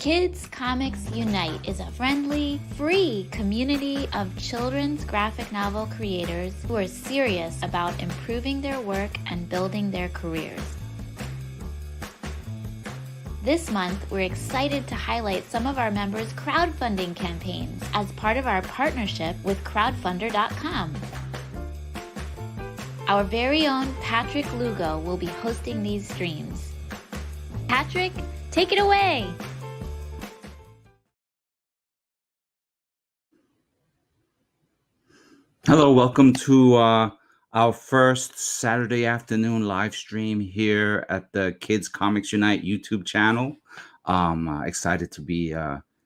Kids Comics Unite is a friendly, free community of children's graphic novel creators who are serious about improving their work and building their careers. This month, we're excited to highlight some of our members' crowdfunding campaigns as part of our partnership with crowdfunder.com. Our very own Patrick Lugo will be hosting these streams. Patrick, take it away! Hello, welcome to our first Saturday afternoon live stream here at the Kids Comics Unite YouTube channel. Excited to be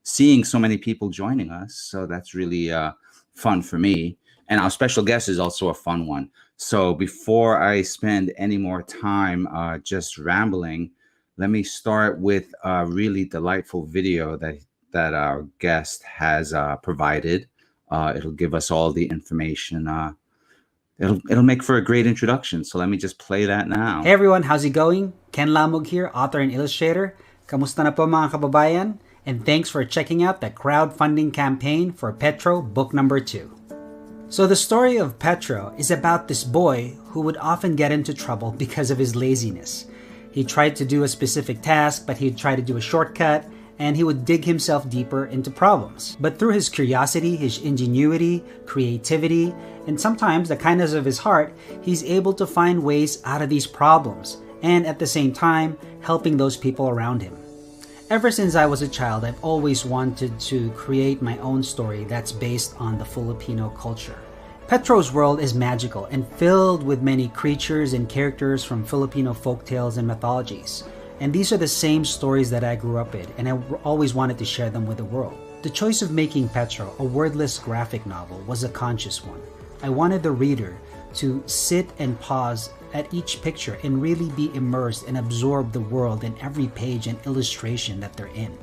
seeing so many people joining us. So that's really fun for me. And our special guest is also a fun one. So before I spend any more time just rambling, let me start with a really delightful video that our guest has provided. It'll give us all the information. It'll make for a great introduction. So let me just play that now. Hey everyone, how's it going? Ken Lamug here, author and illustrator. Kamusta na po mga kababayan? And thanks for checking out the crowdfunding campaign for Petro book number 2. So the story of Petro is about this boy who would often get into trouble because of his laziness. He tried to do a specific task, but he'd try to do a shortcut, and he would dig himself deeper into problems. But through his curiosity, his ingenuity, creativity, and sometimes the kindness of his heart, he's able to find ways out of these problems, and at the same time, helping those people around him. Ever since I was a child, I've always wanted to create my own story that's based on the Filipino culture. Petro's world is magical and filled with many creatures and characters from Filipino folktales and mythologies. And these are the same stories that I grew up in, and I always wanted to share them with the world. The choice of making Petro a wordless graphic novel was a conscious one. I wanted the reader to sit and pause at each picture and really be immersed and absorb the world in every page and illustration that they're in.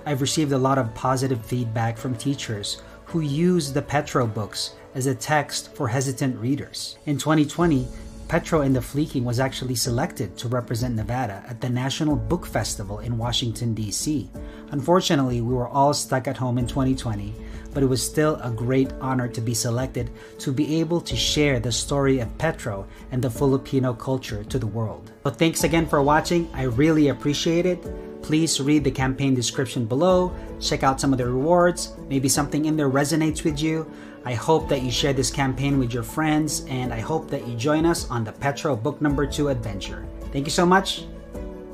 I've received a lot of positive feedback from teachers who use the Petro books as a text for hesitant readers. In 2020, Petro and the Fleeking was actually selected to represent Nevada at the National Book Festival in Washington, D.C. Unfortunately, we were all stuck at home in 2020, but it was still a great honor to be selected to be able to share the story of Petro and the Filipino culture to the world. So thanks again for watching. I really appreciate it. Please read the campaign description below, check out some of the rewards, maybe something in there resonates with you. I hope that you share this campaign with your friends, and I hope that you join us on the Petro book number 2 adventure. Thank you so much.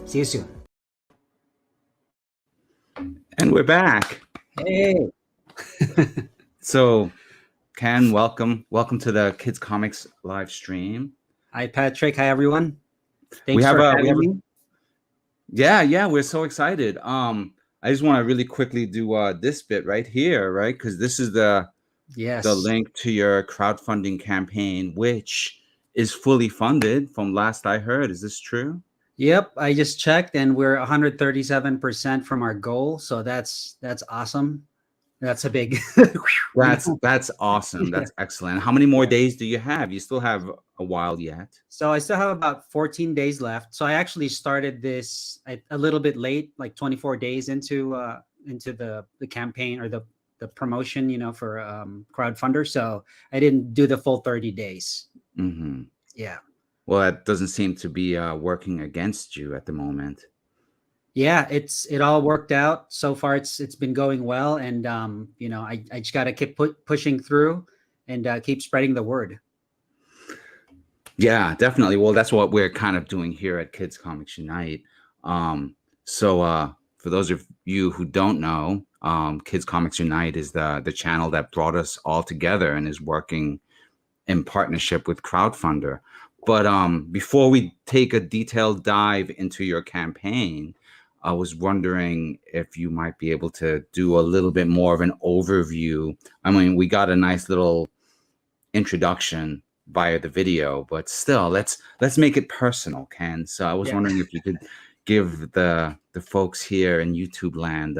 See you soon. And we're back. Hey. So, Ken, welcome to the Kids Comics live stream. Hi, Patrick. Hi, everyone. Thanks for having me. Yeah, we're so excited. I just want to really quickly do this bit right here, right? Because this is the link to your crowdfunding campaign, which is fully funded from last I heard. Is this true? Yep, I just checked and we're 137% from our goal. So that's awesome. That's a big that's awesome. That's excellent. How many more days do you have? You still have a while yet. So I still have about 14 days left. So I actually started this a little bit late, like 24 days into the campaign or the promotion, for crowdfunder. So I didn't do the full 30 days. Mm-hmm. Yeah. Well, that doesn't seem to be working against you at the moment. Yeah, it all worked out so far. It's been going well, and I just got to keep pushing through and keep spreading the word. Yeah, definitely. Well, that's what we're kind of doing here at Kids Comics Unite. So for those of you who don't know, Kids Comics Unite is the channel that brought us all together and is working in partnership with Crowdfunder. But before we take a detailed dive into your campaign, I was wondering if you might be able to do a little bit more of an overview. I mean, we got a nice little introduction via the video, but still, let's make it personal, Ken. So I was wondering if you could give the folks here in YouTube land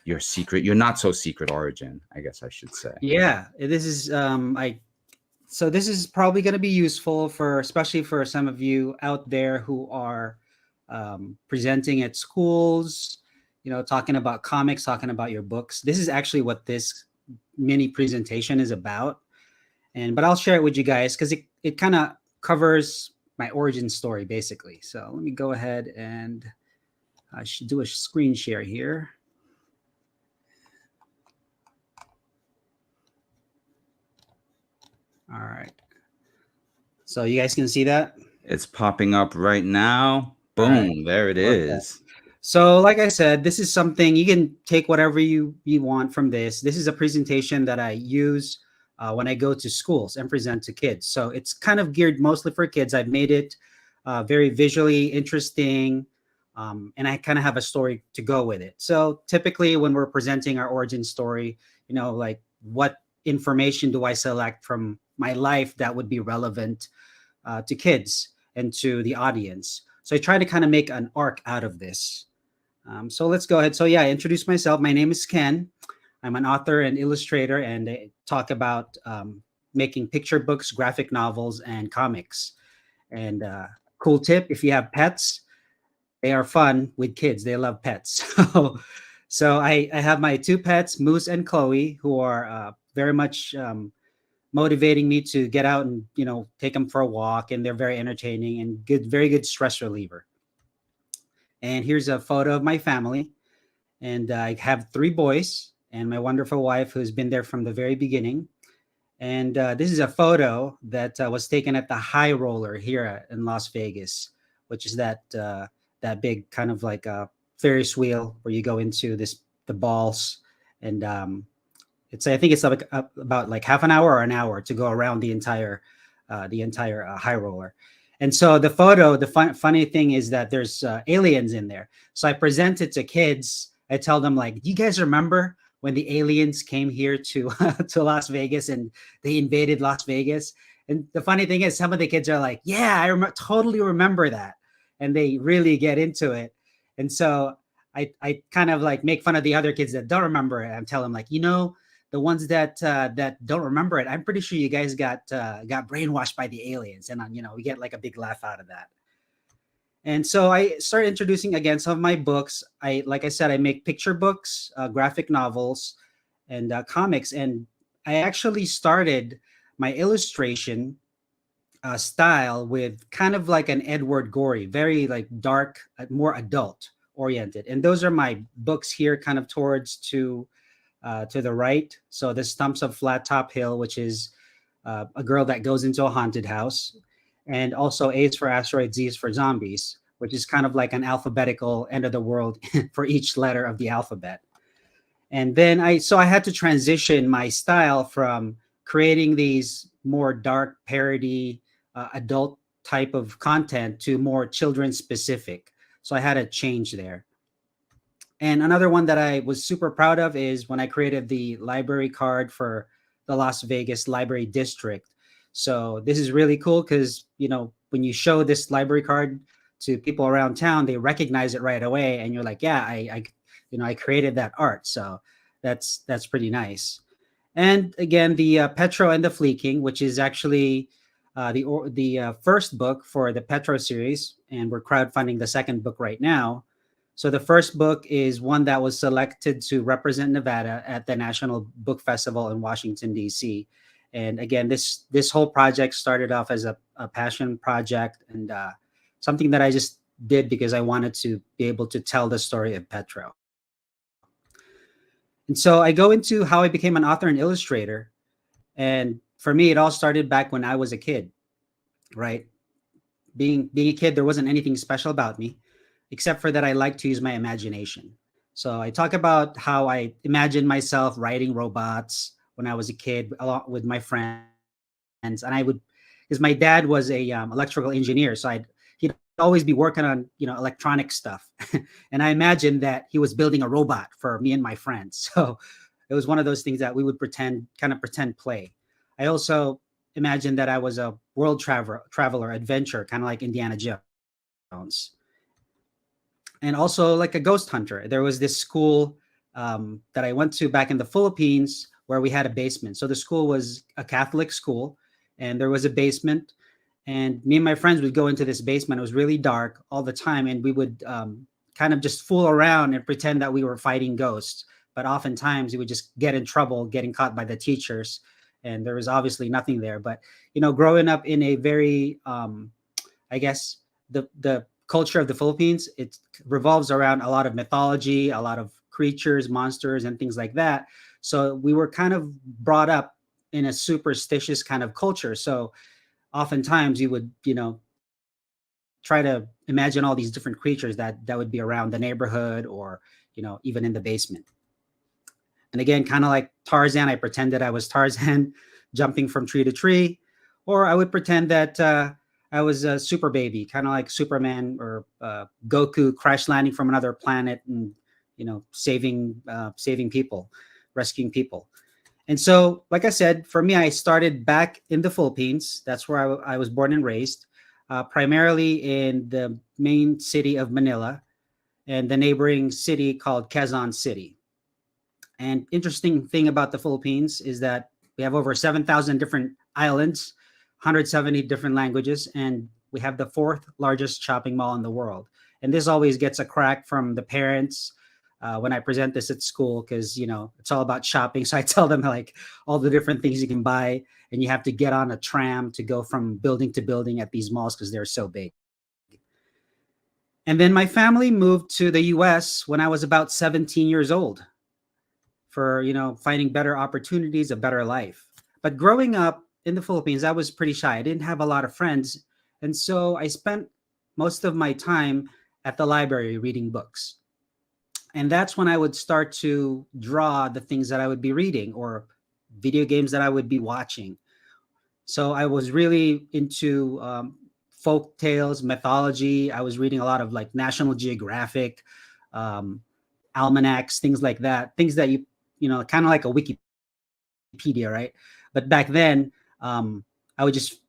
your not so secret origin, I guess I should say. Yeah, this is so this is probably going to be useful especially for some of you out there who are presenting at schools, talking about comics, talking about your books. This is actually what this mini presentation is about. But I'll share it with you guys because it kind of covers my origin story basically. So let me go ahead and I should do a screen share here. All right. So you guys can see that? It's popping up right now. Boom, right. there it is. So like I said, this is something you can take whatever you want from this. This is a presentation that I use when I go to schools and present to kids. So it's kind of geared mostly for kids. I've made it very visually interesting, and I kind of have a story to go with it. So typically when we're presenting our origin story, like what information do I select from my life that would be relevant to kids and to the audience. So I try to kind of make an arc out of this. So let's go ahead. So yeah, I introduce myself. My name is Ken. I'm an author and illustrator, and I talk about making picture books, graphic novels, and comics. And cool tip, if you have pets, they are fun with kids. They love pets. So I have my two pets, Moose and Chloe, who are very much motivating me to get out and take them for a walk, and they're very entertaining and very good stress reliever. And here's a photo of my family, and I have 3 boys and my wonderful wife who's been there from the very beginning. And this is a photo that was taken at the High Roller here in Las Vegas, which is that big kind of like a Ferris wheel where you go into the balls, and I think it's like about like half an hour or an hour to go around the entire high roller. And so the photo, the funny thing is that there's aliens in there. So I present it to kids. I tell them like, do you guys remember when the aliens came here to to Las Vegas and they invaded Las Vegas? And the funny thing is some of the kids are like, yeah, I totally remember that. And they really get into it. And so I kind of like make fun of the other kids that don't remember it. I'm telling them like, the ones that don't remember it, I'm pretty sure you guys got brainwashed by the aliens, and we get like a big laugh out of that. And so I started introducing again some of my books. Like I said, I make picture books, graphic novels, and comics. And I actually started my illustration style with kind of like an Edward Gorey, very like dark, more adult oriented. And those are my books here, kind of towards to the right. So this Stumps of Flat Top Hill, which is a girl that goes into a haunted house, and also A is for asteroid, Z is for zombies, which is kind of like an alphabetical end of the world for each letter of the alphabet. And then I had to transition my style from creating these more dark parody, adult type of content to more children specific. So I had to change there. And another one that I was super proud of is when I created the library card for the Las Vegas Library District. So this is really cool because, when you show this library card to people around town, they recognize it right away. And you're like, yeah, I created that art. So that's pretty nice. And again, the Petro and the Flea King, which is actually the first book for the Petro series. And we're crowdfunding the second book right now. So the first book is one that was selected to represent Nevada at the National Book Festival in Washington, D.C. And again, this whole project started off as a passion project and something that I just did because I wanted to be able to tell the story of Petro. And so I go into how I became an author and illustrator. And for me, it all started back when I was a kid, right? Being a kid, there wasn't anything special about me, except for that I like to use my imagination. So I talk about how I imagined myself writing robots when I was a kid, along with my friends. And because my dad was a electrical engineer, so he'd always be working on electronic stuff, and I imagined that he was building a robot for me and my friends. So it was one of those things that we would pretend play. I also imagined that I was a world traveler, adventure, kind of like Indiana Jones. And also like a ghost hunter. There was this school that I went to back in the Philippines where we had a basement. So the school was a Catholic school and there was a basement, and me and my friends would go into this basement. It was really dark all the time. And we would kind of just fool around and pretend that we were fighting ghosts. But oftentimes we would just get in trouble, getting caught by the teachers. And there was obviously nothing there. But, growing up in a very, I guess, the culture of the Philippines, it revolves around a lot of mythology, a lot of creatures, monsters, and things like that. So we were kind of brought up in a superstitious kind of culture. So oftentimes you would, try to imagine all these different creatures that would be around the neighborhood, or, even in the basement. And again, kind of like Tarzan, I pretended I was Tarzan jumping from tree to tree, or I would pretend that I was a super baby, kind of like Superman or Goku crash landing from another planet and, saving people, rescuing people. And so, like I said, for me, I started back in the Philippines. That's where I was born and raised, primarily in the main city of Manila and the neighboring city called Quezon City. And interesting thing about the Philippines is that we have over 7,000 different islands, 170 different languages, and we have the fourth largest shopping mall in the world. And this always gets a crack from the parents when I present this at school, because, it's all about shopping. So I tell them like all the different things you can buy, and you have to get on a tram to go from building to building at these malls because they're so big. And then my family moved to the US when I was about 17 years old for, finding better opportunities, a better life. But growing up in the Philippines, I was pretty shy. I didn't have a lot of friends. And so I spent most of my time at the library reading books. And that's when I would start to draw the things that I would be reading, or video games that I would be watching. So I was really into folk tales, mythology. I was reading a lot of like National Geographic, almanacs, things like that. Things that kind of like a Wikipedia, right? But back then, I would just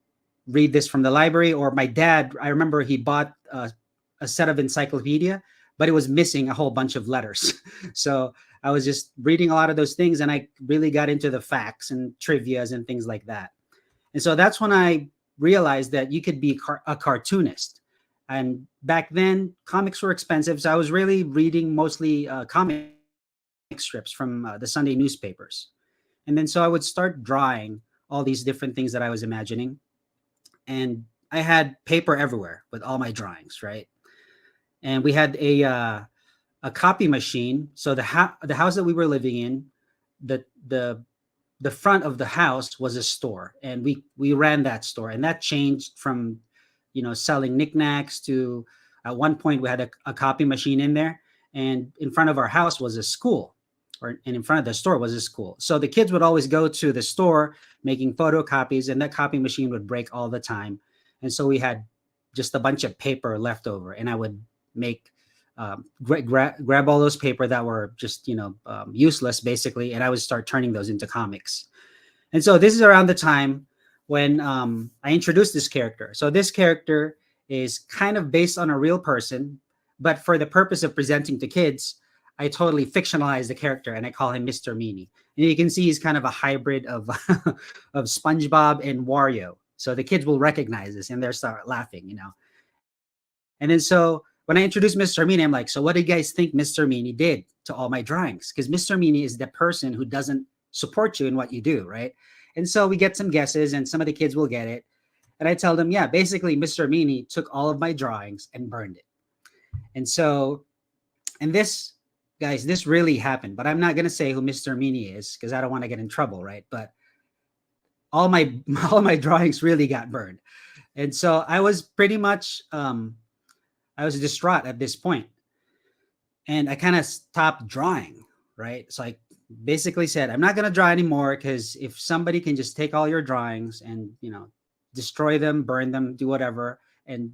read this from the library, or my dad, I remember he bought a set of encyclopedia, but it was missing a whole bunch of letters. So I was just reading a lot of those things, and I really got into the facts and trivias and things like that. And so that's when I realized that you could be a cartoonist. And back then, comics were expensive. So I was really reading mostly comic strips from the Sunday newspapers. And then so I would start drawing all these different things that I was imagining. And I had paper everywhere with all my drawings, right? And we had a copy machine. So the house that we were living in, the front of the house was a store, and we ran that store. And that changed from, selling knickknacks to, at one point we had a copy machine in there, and in front of our house was a school, and in front of the store was a school. So the kids would always go to the store making photocopies, and that copy machine would break all the time. And so we had just a bunch of paper left over, and I would make grab all those paper that were just useless basically, and I would start turning those into comics. And so this is around the time when I introduced this character. So this character is kind of based on a real person, but for the purpose of presenting to kids, I totally fictionalize the character, and I call him Mr. Meanie. And you can see he's kind of a hybrid of of SpongeBob and Wario. So the kids will recognize this, and they'll start laughing. And then so when I introduced Mr. Meanie, I'm like, so what do you guys think Mr. Meanie did to all my drawings? Because Mr. Meanie is the person who doesn't support you in what you do, right? And so we get some guesses, and some of the kids will get it. And I tell them, yeah, basically Mr. Meanie took all of my drawings and burned it. And so, and this, guys, this really happened, but I'm not going to say who Mr. Meanie is because I don't want to get in trouble, right? But all my drawings really got burned. And so I was pretty much, I was distraught at this point, and I kind of stopped drawing, right? So I basically said, I'm not going to draw anymore, because if somebody can just take all your drawings and, destroy them, burn them, do whatever, and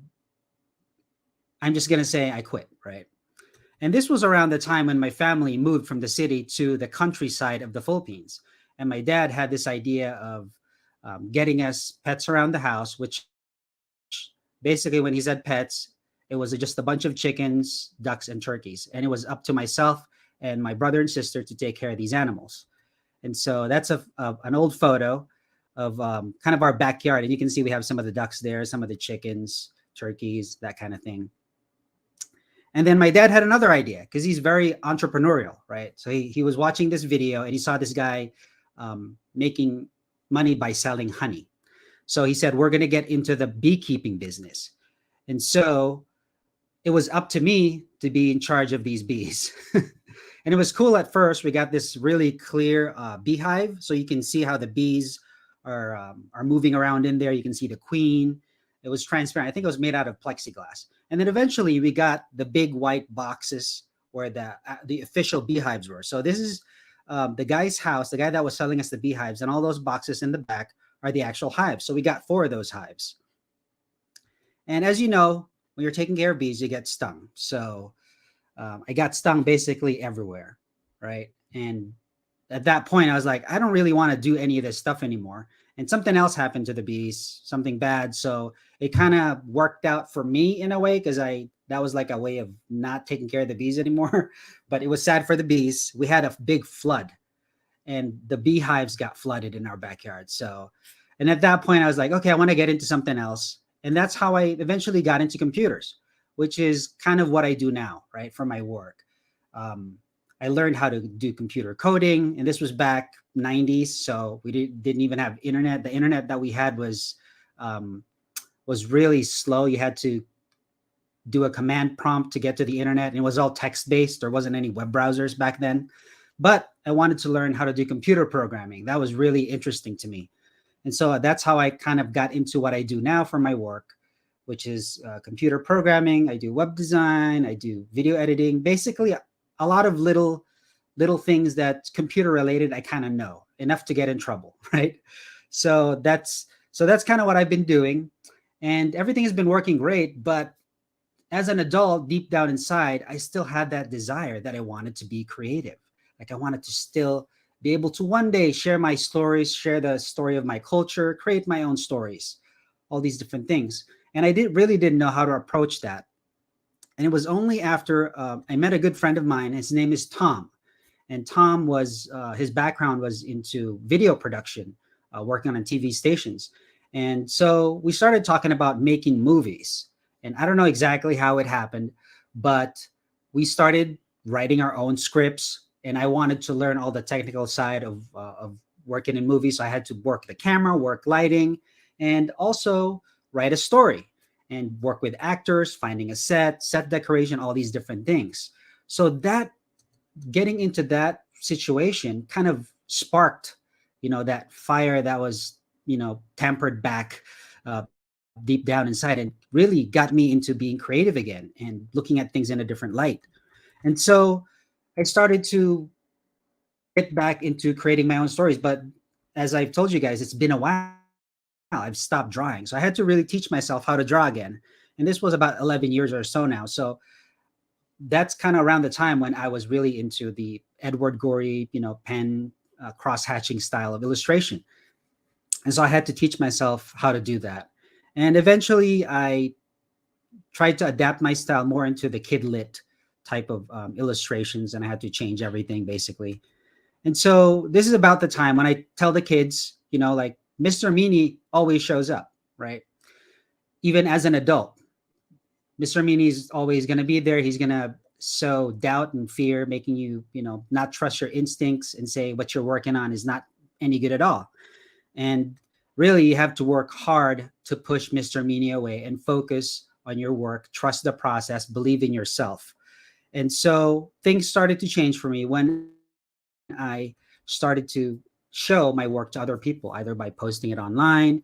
I'm just going to say I quit, right? And this was around the time when my family moved from the city to the countryside of the Philippines. And my dad had this idea of getting us pets around the house, which basically when he said pets, it was just a bunch of chickens, ducks, and turkeys. And it was up to myself and my brother and sister to take care of these animals. And so that's an old photo of kind of our backyard. And you can see we have some of the ducks there, some of the chickens, turkeys, that kind of thing. And then my dad had another idea because he's very entrepreneurial, right? So he was watching this video and he saw this guy making money by selling honey. So he said, we're going to get into the beekeeping business. And so it was up to me to be in charge of these bees. And it was cool at first. We got this really clear beehive. So you can see how the bees are moving around in there. You can see the queen. It was transparent. I think it was made out of plexiglass. And then eventually we got the big white boxes where the official beehives were. So this is the guy's house, the guy that was selling us the beehives, and all those boxes in the back are the actual hives. So we got 4 of those hives. And as you know, when you're taking care of bees, you get stung. So I got stung basically everywhere, right? And at that point, I was like, I don't really want to do any of this stuff anymore. And something else happened to the bees, something bad. So it kind of worked out for me in a way, because that was like a way of not taking care of the bees anymore. But it was sad for the bees. We had a big flood and the beehives got flooded in our backyard. So, and at that point I was like, okay, I want to get into something else. And that's how I eventually got into computers, which is kind of what I do now, right? For my work. I learned how to do computer coding, and this was back 90s. So we didn't even have internet. The internet that we had was really slow. You had to do a command prompt to get to the internet. And it was all text-based. There wasn't any web browsers back then. But I wanted to learn how to do computer programming. That was really interesting to me. And so that's how I kind of got into what I do now for my work, which is computer programming. I do web design. I do video editing. Basically, a lot of little things that computer related I kind of know enough to get in trouble, right? So that's kind of what I've been doing, and everything has been working great. But as an adult, deep down inside, I still had that desire that I wanted to be creative. Like I wanted to still be able to one day share my stories, share the story of my culture, create my own stories, all these different things. And I really didn't know how to approach that. And it was only after I met a good friend of mine. His name is Tom. And Tom his background was into video production, working on TV stations. And so we started talking about making movies. And I don't know exactly how it happened, but we started writing our own scripts. And I wanted to learn all the technical side of working in movies. So I had to work the camera, work lighting, and also write a story and work with actors, finding a set decoration, all these different things. So that getting into that situation kind of sparked, that fire that was, tempered back deep down inside, and really got me into being creative again and looking at things in a different light. And so I started to get back into creating my own stories. But as I've told you guys, it's been a while. I've stopped drawing. So I had to really teach myself how to draw again. And this was about 11 years or so now. So that's kind of around the time when I was really into the Edward Gorey, pen cross-hatching style of illustration. And so I had to teach myself how to do that. And eventually I tried to adapt my style more into the kid lit type of illustrations, and I had to change everything basically. And so this is about the time when I tell the kids, like Mr. Meanie always shows up, right? Even as an adult, Mr. Meanie's always going to be there. He's going to sow doubt and fear, making you, not trust your instincts and say what you're working on is not any good at all. And really, you have to work hard to push Mr. Meanie away and focus on your work, trust the process, believe in yourself. And so things started to change for me when I started to show my work to other people, either by posting it online,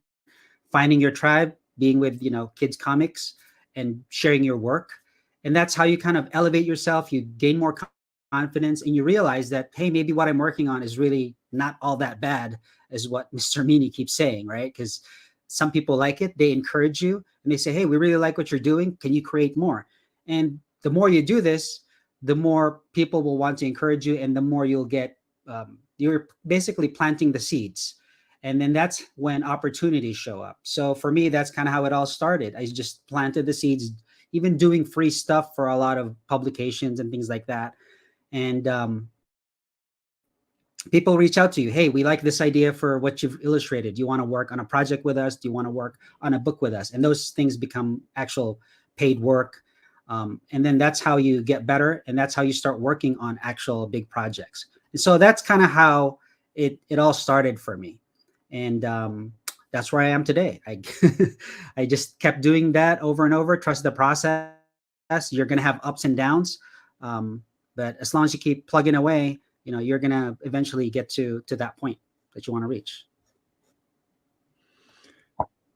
finding your tribe, being with, kids comics, and sharing your work. And that's how you kind of elevate yourself. You gain more confidence, and you realize that, hey, maybe what I'm working on is really not all that bad as what Mr. Meanie keeps saying, right? Because some people like it, they encourage you, and they say, hey, we really like what you're doing. Can you create more? And the more you do this, the more people will want to encourage you, and the more you'll get, you're basically planting the seeds. And then that's when opportunities show up. So for me, that's kind of how it all started. I just planted the seeds, even doing free stuff for a lot of publications and things like that. And people reach out to you. Hey, we like this idea for what you've illustrated. Do you want to work on a project with us? Do you want to work on a book with us? And those things become actual paid work. And then that's how you get better, and that's how you start working on actual big projects. And so that's kind of how it all started for me. And that's where I am today. I just kept doing that over and over. Trust the process. You're going to have ups and downs, but as long as you keep plugging away, you're going to eventually get to that point that you want to reach.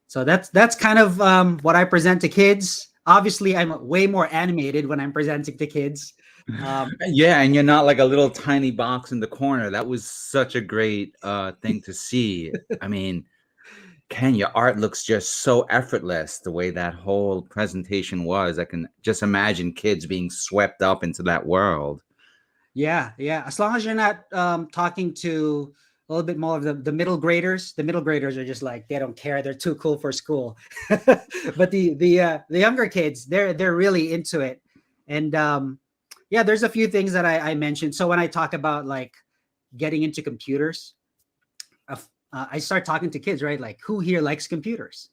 So that's kind of what I present to kids. Obviously, I'm way more animated when I'm presenting to kids. Yeah, and you're not like a little tiny box in the corner. That was such a great thing to see. I mean, Ken, your art looks just so effortless the way that whole presentation was. I can just imagine kids being swept up into that world. Yeah. As long as you're not talking to a little bit more of the middle graders. The middle graders are just like, they don't care. They're too cool for school. But the younger kids, they're really into it. And yeah, there's a few things that I mentioned. So when I talk about like getting into computers, I start talking to kids, right? Like, who here likes computers?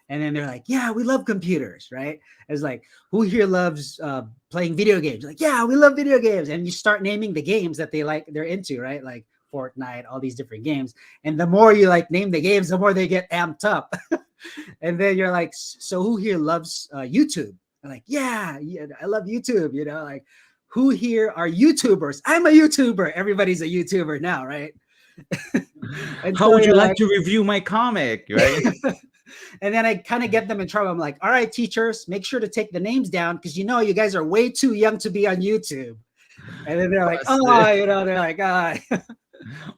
And then they're like, yeah, we love computers, right? It's like, who here loves playing video games? Like, yeah, we love video games. And you start naming the games that they're into, right? Like Fortnite, all these different games. And the more you like name the games, the more they get amped up. And then you're like, so who here loves YouTube? I'm like, yeah, I love YouTube. Like, who here are YouTubers? I'm a YouTuber. Everybody's a YouTuber now, right? And how would you like to review my comic, right? And then I kind of get them in trouble. I'm like, all right, teachers, make sure to take the names down because you guys are way too young to be on YouTube. And then they're like, they're like,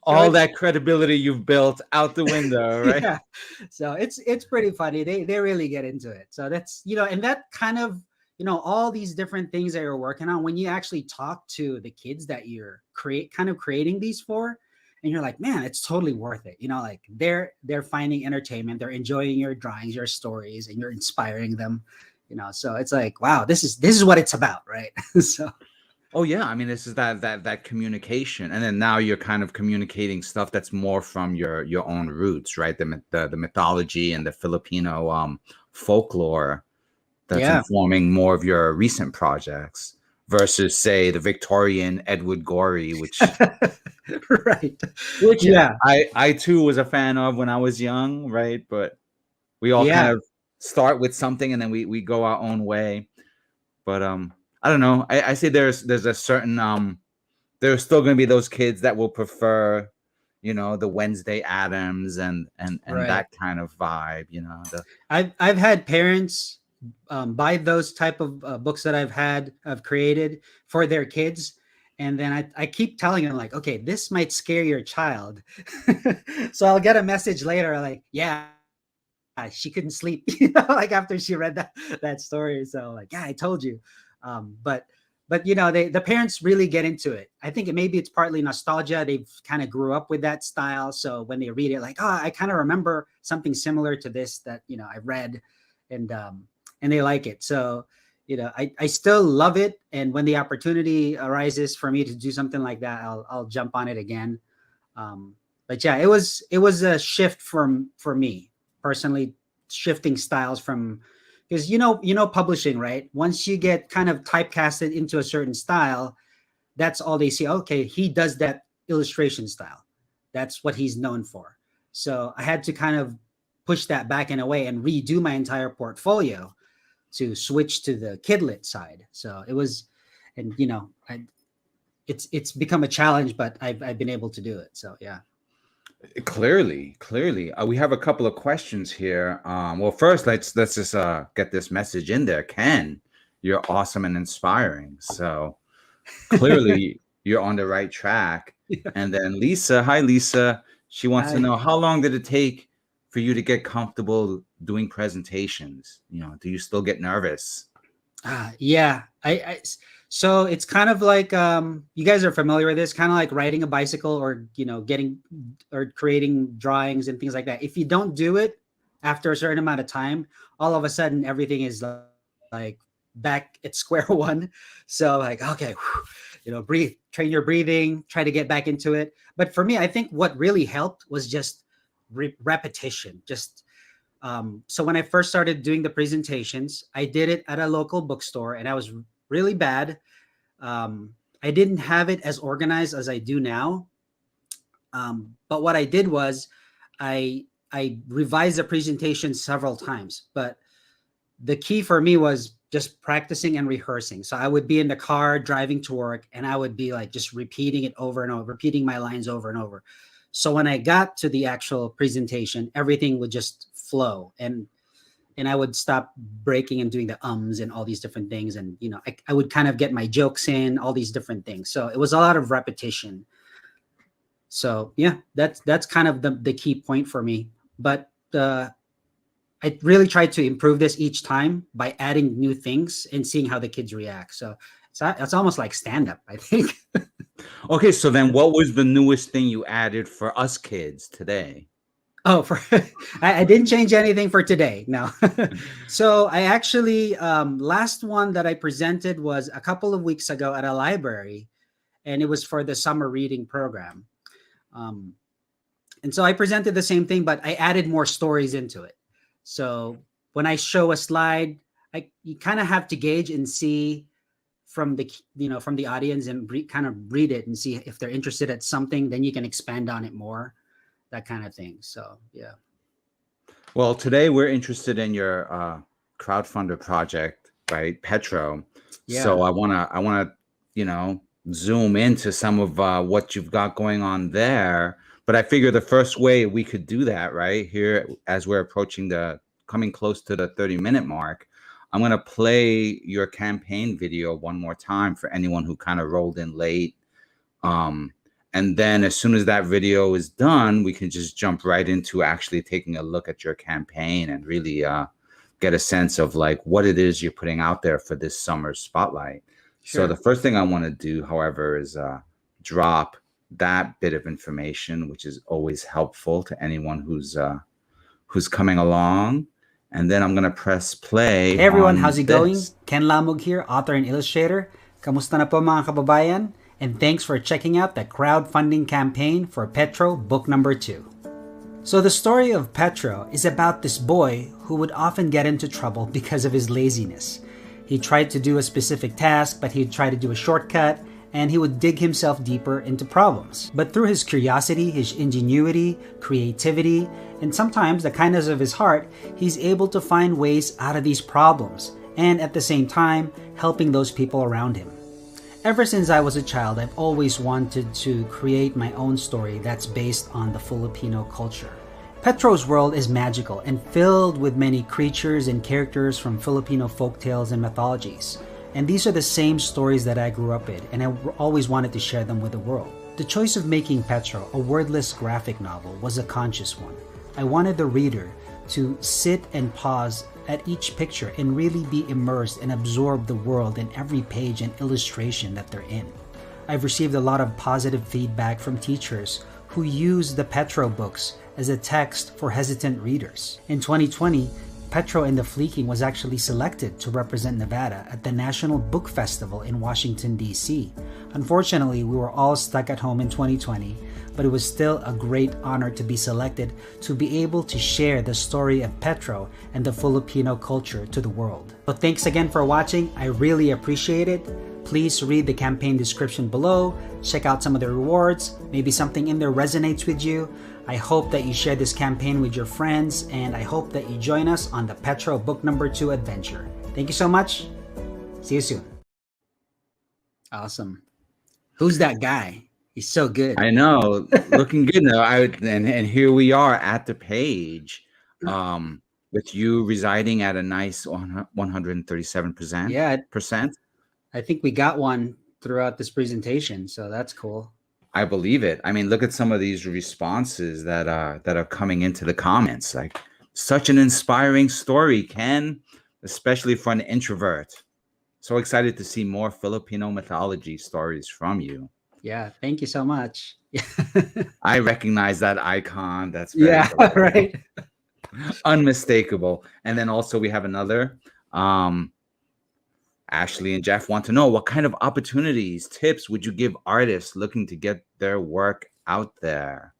all that credibility you've built out the window, right? Yeah. So it's pretty funny. They really get into it. So that's, and that kind of, all these different things that you're working on, when you actually talk to the kids that you're creating these for, and you're like, man, it's totally worth it. Like they're finding entertainment, they're enjoying your drawings, your stories, and you're inspiring them. So it's like, wow, this is what it's about, right? So. Oh yeah, I mean, this is that communication, and then now you're kind of communicating stuff that's more from your own roots, right? The mythology and the Filipino folklore that's informing more of your recent projects versus, say, the Victorian Edward Gorey, which right, which I too was a fan of when I was young, right? But we all kind of start with something and then we go our own way. But I don't know. I say there's a certain there's still going to be those kids that will prefer, the Wednesday Addams and right. That kind of vibe. I've had parents buy those type of books that I've created for their kids. And then I keep telling them like, okay, this might scare your child. So I'll get a message later like, yeah, she couldn't sleep, like after she read that story. So like, yeah, I told you. But the parents really get into it. I think maybe it's partly nostalgia. They've kind of grew up with that style. So when they read it, like, I kind of remember something similar to this that, I read and they like it. So, I still love it. And when the opportunity arises for me to do something like that, I'll jump on it again. But yeah, it was a shift for me personally, shifting styles from, because publishing, right? Once you get kind of typecasted into a certain style, that's all they see. Okay, he does that illustration style. That's what he's known for. So I had to kind of push that back in a way and redo my entire portfolio to switch to the kidlit side. So it was, and it's become a challenge, but I've been able to do it. So yeah. Clearly, we have a couple of questions here. Well, first, let's just get this message in there. Ken, you're awesome and inspiring. So clearly, you're on the right track. Yeah. And then Lisa, hi Lisa. She wants to know, how long did it take for you to get comfortable doing presentations? Do you still get nervous? Yeah, so it's kind of like, you guys are familiar with this, kind of like riding a bicycle or, getting or creating drawings and things like that. If you don't do it after a certain amount of time, all of a sudden everything is like back at square one. So like, okay, breathe, train your breathing, try to get back into it. But for me, I think what really helped was just repetition, just So when I first started doing the presentations, I did it at a local bookstore, and I was really bad. I didn't have it as organized as I do now. But what I did was I revised the presentation several times. But the key for me was just practicing and rehearsing. So I would be in the car driving to work, and I would be like just repeating it over and over, repeating my lines over and over. So when I got to the actual presentation, everything would just flow, and I would stop breaking and doing the ums and all these different things. And, I would kind of get my jokes in, all these different things. So it was a lot of repetition. So yeah, that's kind of the key point for me. But I really tried to improve this each time by adding new things and seeing how the kids react. So it's almost like stand-up, I think. Okay, so then what was the newest thing you added for us kids today? Oh, I didn't change anything for today. No. So I actually, last one that I presented was a couple of weeks ago at a library, and it was for the summer reading program. And so I presented the same thing, but I added more stories into it. So when I show a slide, you kind of have to gauge and see from the audience and kind of read it and see if they're interested at something. Then you can expand on it more, that kind of thing. So yeah. Well, today we're interested in your crowdfunder project, right, Petro. Yeah. So I wanna zoom into some of what you've got going on there. But I figure the first way we could do that, right here, as we're coming close to the 30-minute mark, I'm going to play your campaign video one more time for anyone who kind of rolled in late. And then as soon as that video is done, we can just jump right into actually taking a look at your campaign and really get a sense of like what it is you're putting out there for this summer's spotlight. Sure. So the first thing I want to do, however, is drop that bit of information, which is always helpful to anyone who's coming along. And then I'm going to press play. Hey everyone, how's it going? Ken Lamug here, author and illustrator. Kamusta na po mga kababayan? And thanks for checking out the crowdfunding campaign for Petro book number 2. So the story of Petro is about this boy who would often get into trouble because of his laziness. He tried to do a specific task, but he'd try to do a shortcut, and he would dig himself deeper into problems. But through his curiosity, his ingenuity, creativity, and sometimes the kindness of his heart, he's able to find ways out of these problems, and at the same time, helping those people around him. Ever since I was a child, I've always wanted to create my own story that's based on the Filipino culture. Petro's world is magical and filled with many creatures and characters from Filipino folktales and mythologies. And these are the same stories that I grew up in, and I always wanted to share them with the world. The choice of making Petro a wordless graphic novel was a conscious one. I wanted the reader to sit and pause at each picture and really be immersed and absorb the world in every page and illustration that they're in. I've received a lot of positive feedback from teachers who use the Petro books as a text for hesitant readers. In 2020, Petro and the Fleeking was actually selected to represent Nevada at the National Book Festival in Washington, D.C. Unfortunately, we were all stuck at home in 2020, but it was still a great honor to be selected to be able to share the story of Petro and the Filipino culture to the world. So thanks again for watching. I really appreciate it. Please read the campaign description below, check out some of the rewards, maybe something in there resonates with you. I hope that you share this campaign with your friends, and I hope that you join us on the Petro book number 2 adventure. Thank you so much. See you soon. Awesome. Who's that guy? He's so good. I know, looking good now. And here we are at the page, with you residing at a nice 137%. Yeah, percent. I think we got one throughout this presentation, so that's cool. I believe it. I mean, look at some of these responses that are coming into the comments. Like, such an inspiring story, Ken, especially for an introvert. So excited to see more Filipino mythology stories from you. Yeah, thank you so much. I recognize that icon. That's very right. Unmistakable. And then also we have another. Ashley and Jeff want to know, what kind of opportunities, tips would you give artists looking to get their work out there?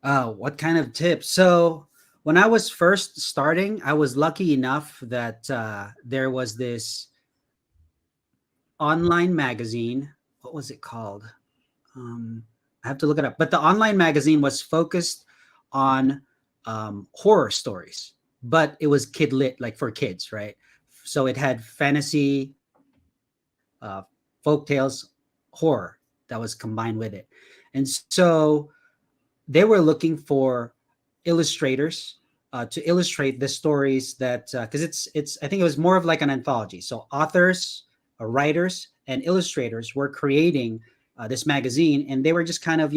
What kind of tips? So when I was first starting, I was lucky enough that there was this online magazine. What was it called? Um, I have to look it up. But the online magazine was focused on horror stories, but it was kid lit, like for kids, right? So it had fantasy, folk tales, horror that was combined with it. And so they were looking for illustrators to illustrate the stories that because it's I think it was more of like an anthology. So authors, writers, and illustrators were creating this magazine, and they were just kind of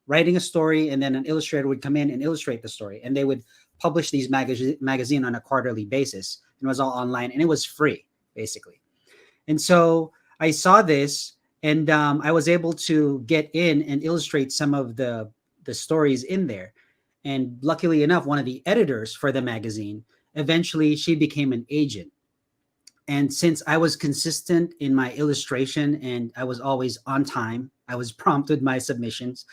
writing a story, and then an illustrator would come in and illustrate the story, and they would publish these magazine on a quarterly basis. And it was all online, and it was free basically. And so I saw this, and I was able to get in and illustrate some of the stories in there. And luckily enough, one of the editors for the magazine, eventually she became an agent. And since I was consistent in my illustration and I was always on time, I was prompt with my submissions.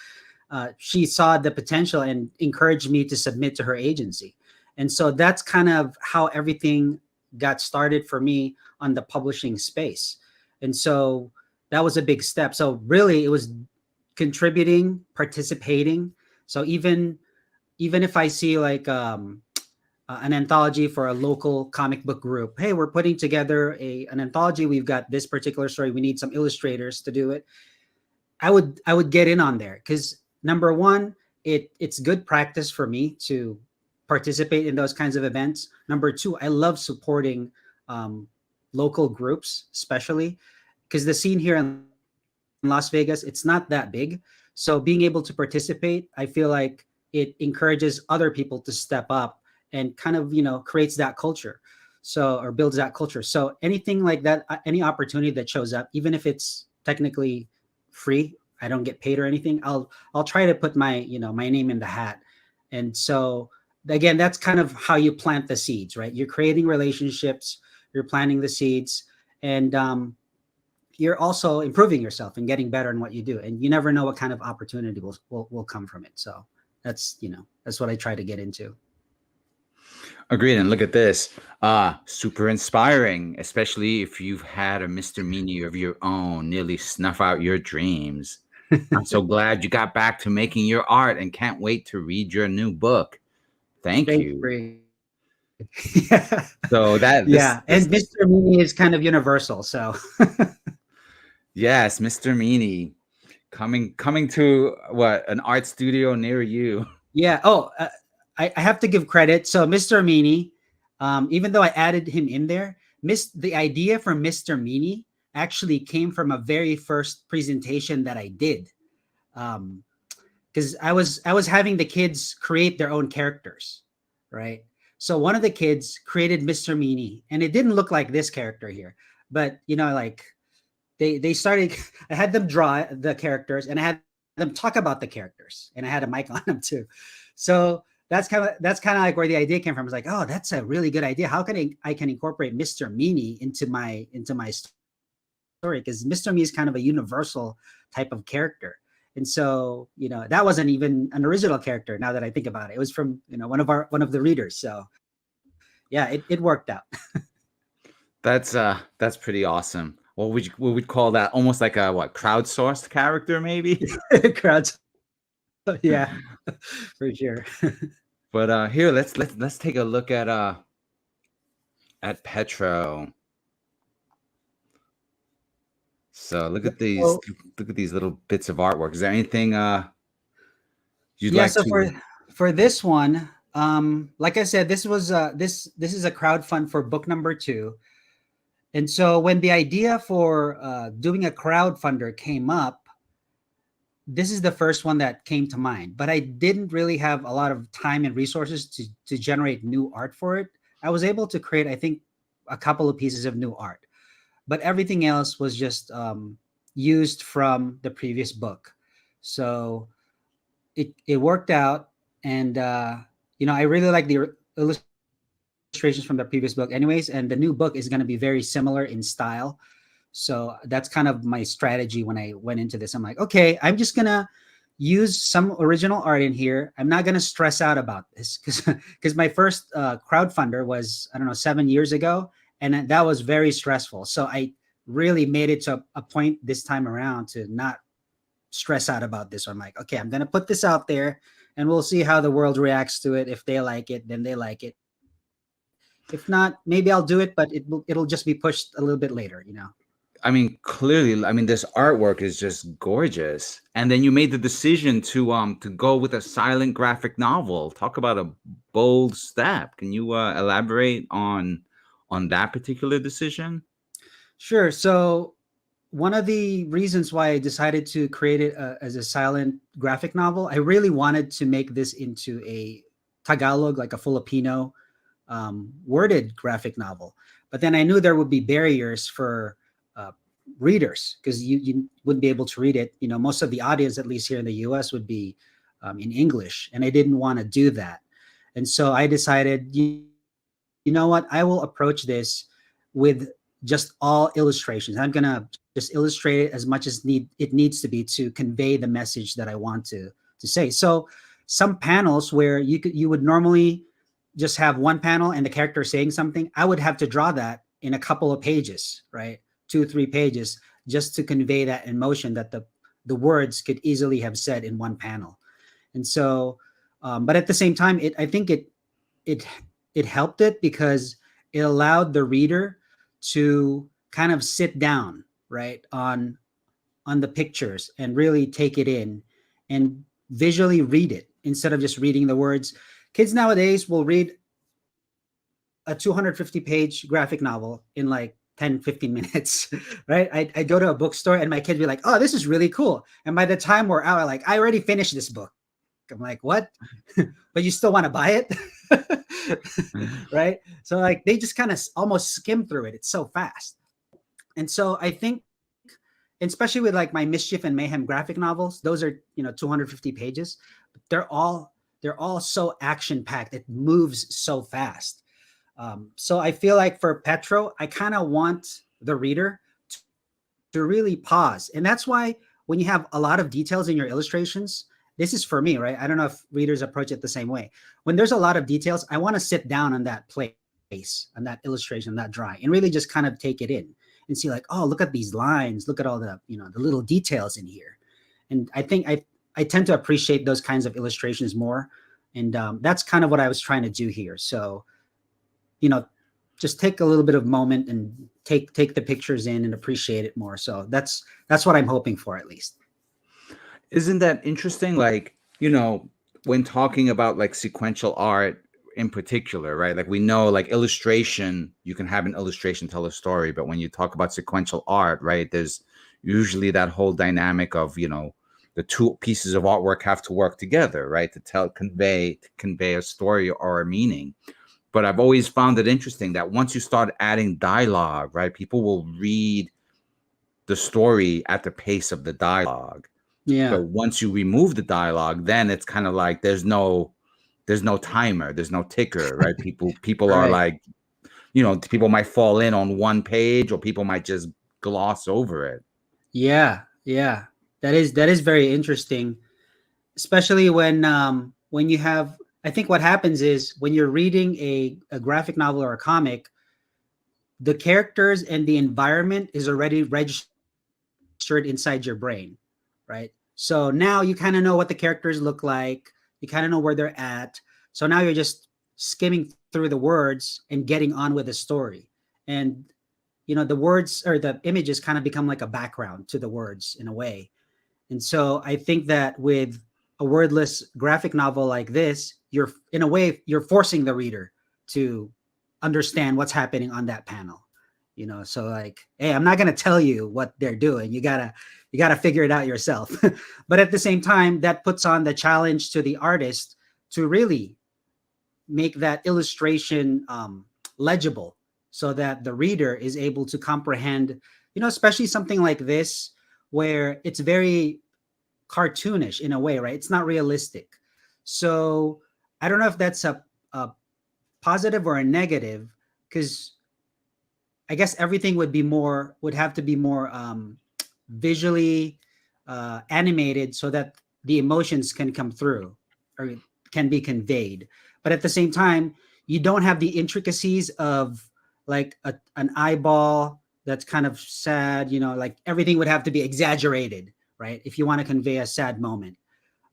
She saw the potential and encouraged me to submit to her agency. And so that's kind of how everything got started for me on the publishing space. And so that was a big step. So really it was contributing, participating. So even if I see like an anthology for a local comic book group, hey, we're putting together an anthology. We've got this particular story. We need some illustrators to do it. I would get in on there because number one, it's good practice for me to participate in those kinds of events. Number two, I love supporting local groups, especially because the scene here in Las Vegas, it's not that big. So being able to participate, I feel like it encourages other people to step up and kind of, creates that culture. So, or builds that culture. So anything like that, any opportunity that shows up, even if it's technically free, I don't get paid or anything, I'll try to put my name in the hat. And so again, that's kind of how you plant the seeds, right? You're creating relationships, you're planting the seeds, and you're also improving yourself and getting better in what you do. And you never know what kind of opportunity will come from it. So that's what I try to get into. Agreed. And look at this. Super inspiring, especially if you've had a Mr. Meanie of your own nearly snuff out your dreams. I'm so glad you got back to making your art and can't wait to read your new book. Thank you. Yeah. So and Mr. Meanie is kind of universal. So yes, Mr. Meanie coming to an art studio near you. Yeah. Oh, I have to give credit. So Mr. Meanie, even though I added him in there, the idea for Mr. Meanie actually came from a very first presentation that I did. Because I was having the kids create their own characters, right? So one of the kids created Mr. Meanie, and it didn't look like this character here, but like they started. I had them draw the characters, and I had them talk about the characters, and I had a mic on them too. So that's kind of like where the idea came from. I was like, oh, that's a really good idea. How can I can incorporate Mr. Meanie into my story? Because Mr. Meanie is kind of a universal type of character. And so, that wasn't even an original character. Now that I think about it, it was from, one of the readers. So yeah, it worked out. That's pretty awesome. What would call that? Almost like a crowdsourced character, maybe? Crowdsourced. Yeah, for sure. But here, let's take a look at Petro. So look at these little bits of artwork. Is there anything you'd like so to? For this one, like I said, this was this is a crowdfund for book number 2. And so when the idea for doing a crowdfunder came up, this is the first one that came to mind. But I didn't really have a lot of time and resources to generate new art for it. I was able to create, I think, a couple of pieces of new art, but everything else was just used from the previous book. So it worked out, and I really like the illustrations from the previous book anyways, and the new book is going to be very similar in style. So that's kind of my strategy when I went into this. I'm like, okay, I'm just gonna use some original art in here. I'm not going to stress out about this because my first crowdfunder was, I don't know, 7 years ago. And that was very stressful. So I really made it to a point this time around to not stress out about this. So I'm like, okay, I'm going to put this out there and we'll see how the world reacts to it. If they like it, then they like it. If not, maybe I'll do it, but it'll just be pushed a little bit later, you know? I mean, clearly, I mean, this artwork is just gorgeous. And then you made the decision to go with a silent graphic novel. Talk about a bold step. Can you elaborate on that particular decision? Sure. So one of the reasons why I decided to create it as a silent graphic novel, I really wanted to make this into a Tagalog, like a Filipino worded graphic novel. But then I knew there would be barriers for uh, readers because you wouldn't be able to read it. You know, most of the audience, at least here in the US, would be in English, and I didn't want to do that. And so I decided, you know what, I will approach this with just all illustrations. I'm gonna just illustrate it as much as it needs to be to convey the message that I want to say. So some panels where you would normally just have one panel and the character saying something, I would have to draw that in a couple of pages, right? 2 3 pages, just to convey that emotion that the words could easily have said in one panel. And so but at the same time, I think it it helped it because it allowed the reader to kind of sit down, right, on the pictures and really take it in and visually read it instead of just reading the words. Kids nowadays will read a 250-page graphic novel in like 10 15 minutes. Right? I go to a bookstore and my kids be like, oh, this is really cool. And by the time we're out, like, I already finished this book. I'm like, what? But you still want to buy it? Right? So like they just kind of almost skim through it. It's so fast. And so I think, especially with like my Mischief and Mayhem graphic novels, those are, 250 pages. They're all so action packed. It moves so fast. So I feel like for Petro, I kind of want the reader to really pause. And that's why when you have a lot of details in your illustrations, this is for me, right? I don't know if readers approach it the same way. When there's a lot of details, I want to sit down on that place, on that illustration, that drawing, and really just kind of take it in and see like, oh, look at these lines, look at all the, the little details in here. And I think I tend to appreciate those kinds of illustrations more. And that's kind of what I was trying to do here. So, just take a little bit of moment and take the pictures in and appreciate it more. So that's what I'm hoping for, at least. Isn't that interesting? Like, when talking about like sequential art in particular, right? Like we know like illustration, you can have an illustration tell a story, but when you talk about sequential art, right, there's usually that whole dynamic of, the two pieces of artwork have to work together, right? To convey a story or a meaning. But I've always found it interesting that once you start adding dialogue, right, people will read the story at the pace of the dialogue. Yeah. But once you remove the dialogue, then it's kind of like there's no timer, there's no ticker, right? People are Right. like, people might fall in on one page or people might just gloss over it. Yeah. Yeah. That is very interesting, especially when you have, I think what happens is when you're reading a graphic novel or a comic, the characters and the environment is already registered inside your brain, right? So now you kind of know what the characters look like, you kind of know where they're at. So now you're just skimming through the words and getting on with the story. And the words or the images kind of become like a background to the words in a way. And so I think that with a wordless graphic novel like this, you're in a way you're forcing the reader to understand what's happening on that panel. So like, hey, I'm not going to tell you what they're doing. You got to figure it out yourself. But at the same time, that puts on the challenge to the artist to really make that illustration legible so that the reader is able to comprehend, especially something like this where it's very cartoonish in a way, right? It's not realistic. So I don't know if that's a positive or a negative, because I guess everything would have to be more visually animated so that the emotions can come through or can be conveyed. But at the same time, you don't have the intricacies of like an eyeball that's kind of sad, like everything would have to be exaggerated, right? If you want to convey a sad moment.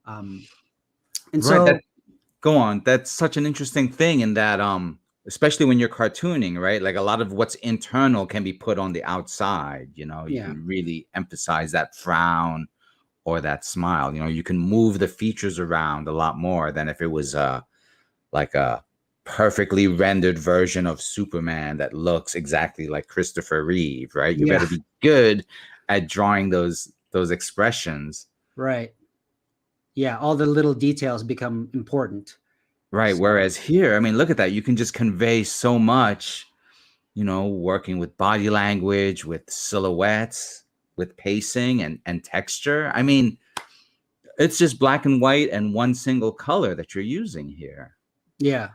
Um, and Right. That so, go on. That's such an interesting thing in that especially when you're cartooning, right? Like a lot of what's internal can be put on the outside, you yeah, can really emphasize that frown or that smile. You can move the features around a lot more than if it was like a perfectly rendered version of Superman that looks exactly like Christopher Reeve, right? You yeah, better be good at drawing those expressions. right. Yeah, all the little details become important. Right. So, Whereas here, I mean, look at that. You can just convey so much, working with body language, with silhouettes, with pacing and texture. I mean, it's just black and white and one single color that you're using here. yeah.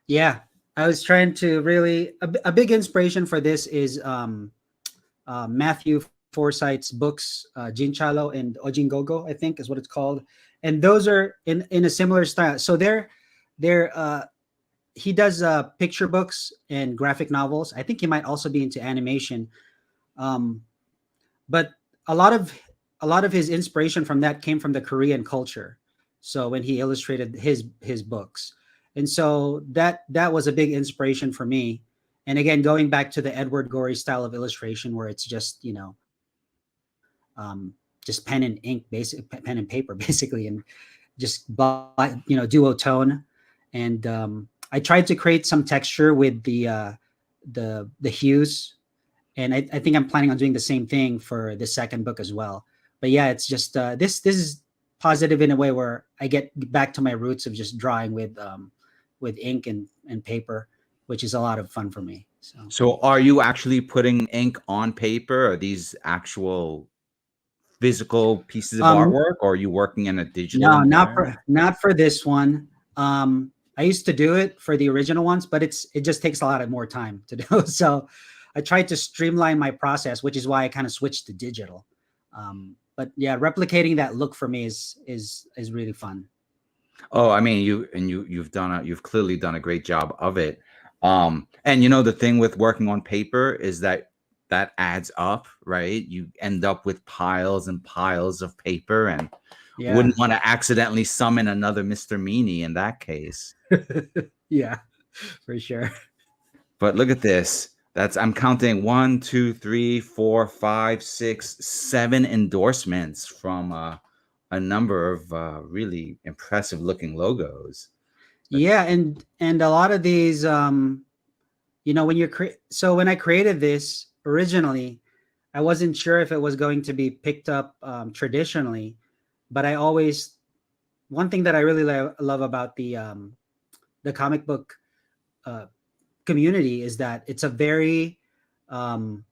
Yeah. I was trying to really a big inspiration for this is Matthew Forsyth's books, Jinchalo and Ojingogo, I think is what it's called. And those are in a similar style. So they're he does picture books and graphic novels. I think he might also be into animation. Um, but a lot of a lot of his inspiration from that came from the Korean culture. So when he illustrated his books, and so that was a big inspiration for me. And again, going back to the Edward Gorey style of illustration, where it's just just pen and ink, pen and paper, basically, and just duotone. And I tried to create some texture with the hues, and I think I'm planning on doing the same thing for the second book as well. But yeah, it's just this is positive in a way where I get back to my roots of just drawing with ink and paper, which is a lot of fun for me. So So are you actually putting ink on paper? Are these actual physical pieces of um, artwork, or are you working in a digital no, environment? not for this one. I used to do it for the original ones, but it just takes a lot of more time to do. So I tried to streamline my process, which is why I kind of switched to digital. But yeah, replicating that look for me is really fun. Oh, I mean, you've clearly done a great job of it. And the thing with working on paper is that adds up, right? You end up with piles and piles of paper, and Yeah. wouldn't want to accidentally summon another Mr. Meanie in that case. Yeah, for sure. But look at this. I'm counting 1, 2, 3, 4, 5, 6, 7 endorsements from a number of really impressive looking logos. Yeah, and a lot of these when when I created this originally, I wasn't sure if it was going to be picked up traditionally, but I always one thing that I really love about the comic book uh, community is that it's a very um,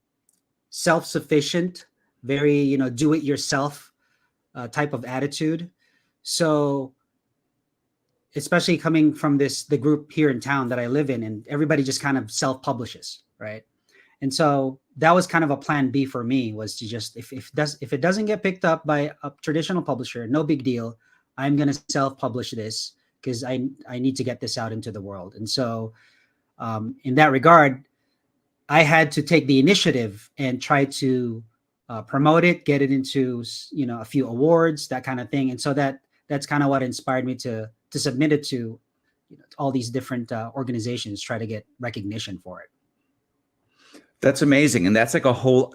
self-sufficient, very do-it-yourself type of attitude. So especially coming from the group here in town that I live in, and everybody just kind of self-publishes, right? And so that was kind of a plan B for me, was to just if it doesn't get picked up by a traditional publisher, no big deal. I'm gonna self-publish this because I need to get this out into the world. And so in that regard, I had to take the initiative and try to promote it, get it into a few awards, that kind of thing. And so that's kind of what inspired me to submit it to all these different organizations, try to get recognition for it. That's amazing, and that's like a whole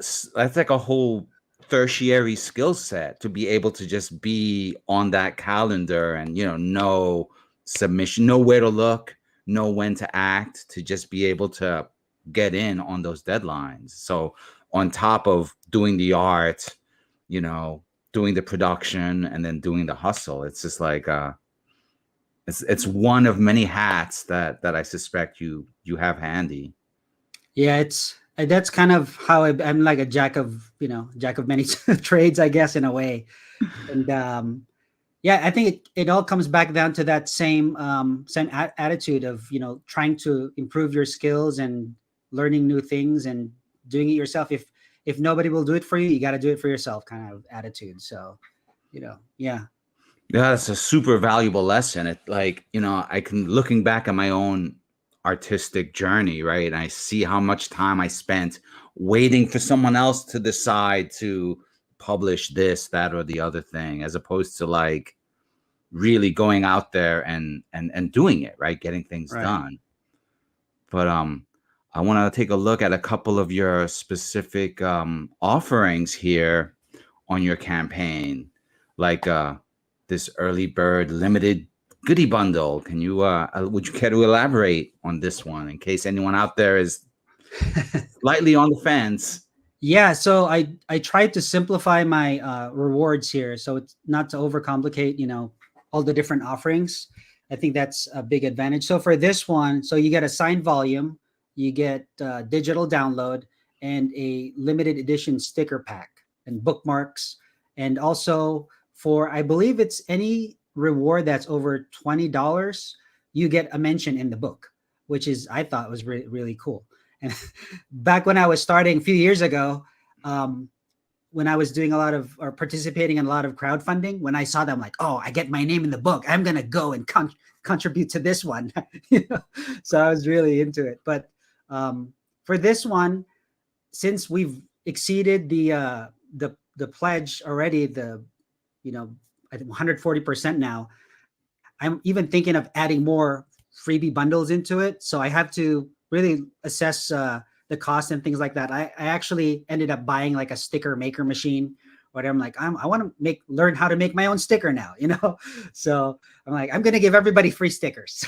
tertiary skill set to be able to just be on that calendar and know submission, know where to look, know when to act, to just be able to get in on those deadlines. So on top of doing the art, doing the production, and then doing the hustle, it's just like it's one of many hats that I suspect you have handy. Yeah, it's that's kind of how I'm like a jack of many trades, I guess, in a way. And yeah, I think it all comes back down to that same attitude of trying to improve your skills and learning new things and doing it yourself. If nobody will do it for you, you got to do it for yourself, kind of attitude. So yeah. Yeah, that's a super valuable lesson. It like, I can looking back at my own artistic journey, right? And I see how much time I spent waiting for someone else to decide to publish this, that, or the other thing, as opposed to like really going out there and doing it, right? Getting things Right. done. But I want to take a look at a couple of your specific offerings here on your campaign, like this early bird limited goodie bundle. Can you would you care to elaborate on this one in case anyone out there is slightly on the fence? Yeah, so I tried to simplify my rewards here, so it's not to overcomplicate, all the different offerings. I think that's a big advantage. So for this one, so you get a signed volume, you get digital download, and a limited edition sticker pack and bookmarks, and also for I believe it's any reward that's over $20, you get a mention in the book, which is I thought was really cool. And back when I was starting a few years ago, when I was doing a lot of or participating in a lot of crowdfunding, when I saw them like, oh, I get my name in the book, I'm gonna go and contribute to this one. So I was really into it. But for this one, since we've exceeded the pledge already, I think 140% now, I'm even thinking of adding more freebie bundles into it. So I have to really assess the cost and things like that. I actually ended up buying like a sticker maker machine, where I'm like, I want to learn how to make my own sticker now, So I'm like, I'm gonna give everybody free stickers.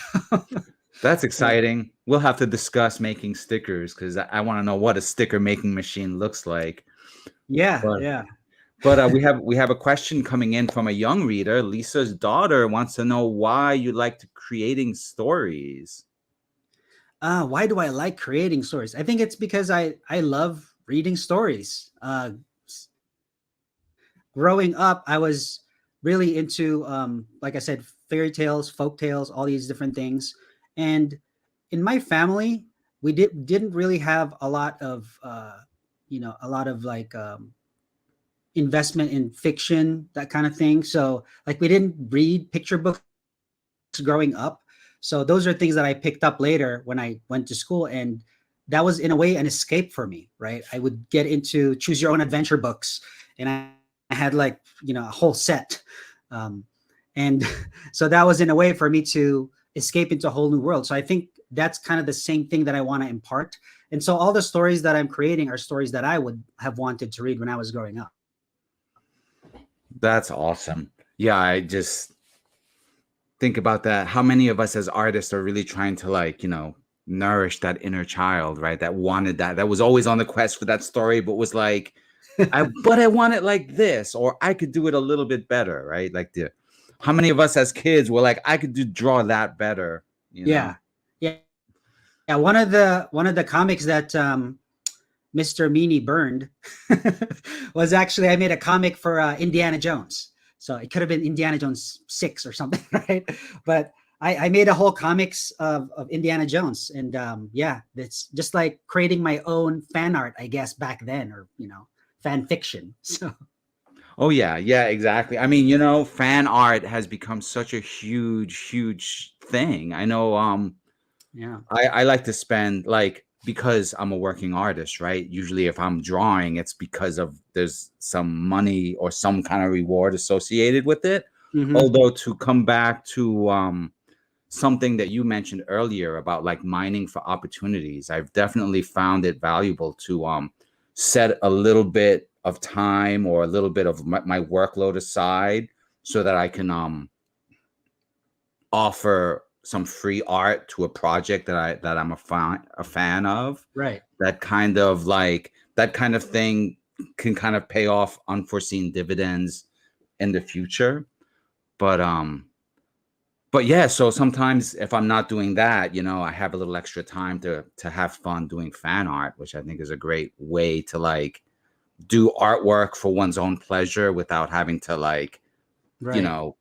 That's exciting. We'll have to discuss making stickers because I want to know what a sticker making machine looks like. Yeah, But yeah. But we have a question coming in from a young reader. Lisa's daughter wants to know why you like creating stories. Why do I like creating stories? I think it's because I love reading stories. Growing up, I was really into, like I said, fairy tales, folk tales, all these different things. And in my family, we didn't really have a lot of, like investment in fiction, that kind of thing. So like we didn't read picture books growing up. So those are things that I picked up later when I went to school, and that was in a way an escape for me, right? I would get into choose your own adventure books, and I had like a whole set, and so that was in a way for me to escape into a whole new world. So I think that's kind of the same thing that I want to impart. And so all the stories that I'm creating are stories that I would have wanted to read when I was growing up. That's awesome. Yeah, I just think about that. How many of us as artists are really trying to nourish that inner child, right? That wanted that was always on the quest for that story, but was like, but I want it like this, or I could do it a little bit better, right? How many of us as kids were like, I could draw that better, Yeah. Yeah. One of the comics that Mr. Meany burned was actually, I made a comic for Indiana Jones. So it could have been Indiana Jones 6 or something, right? But I made a whole comics of Indiana Jones. And yeah, it's just like creating my own fan art, I guess, back then, or, fan fiction. So. Oh yeah, exactly. I mean, fan art has become such a huge thing. I know Yeah. I like to spend because I'm a working artist, right? Usually if I'm drawing, it's because there's some money or some kind of reward associated with it. Mm-hmm. Although to come back to something that you mentioned earlier about mining for opportunities, I've definitely found it valuable to set a little bit of time or a little bit of my workload aside so that I can offer some free art to a project that I'm a fan of. Right. That kind of thing can kind of pay off unforeseen dividends in the future. But yeah, so sometimes if I'm not doing that, I have a little extra time to have fun doing fan art, which I think is a great way to do artwork for one's own pleasure without having to Right.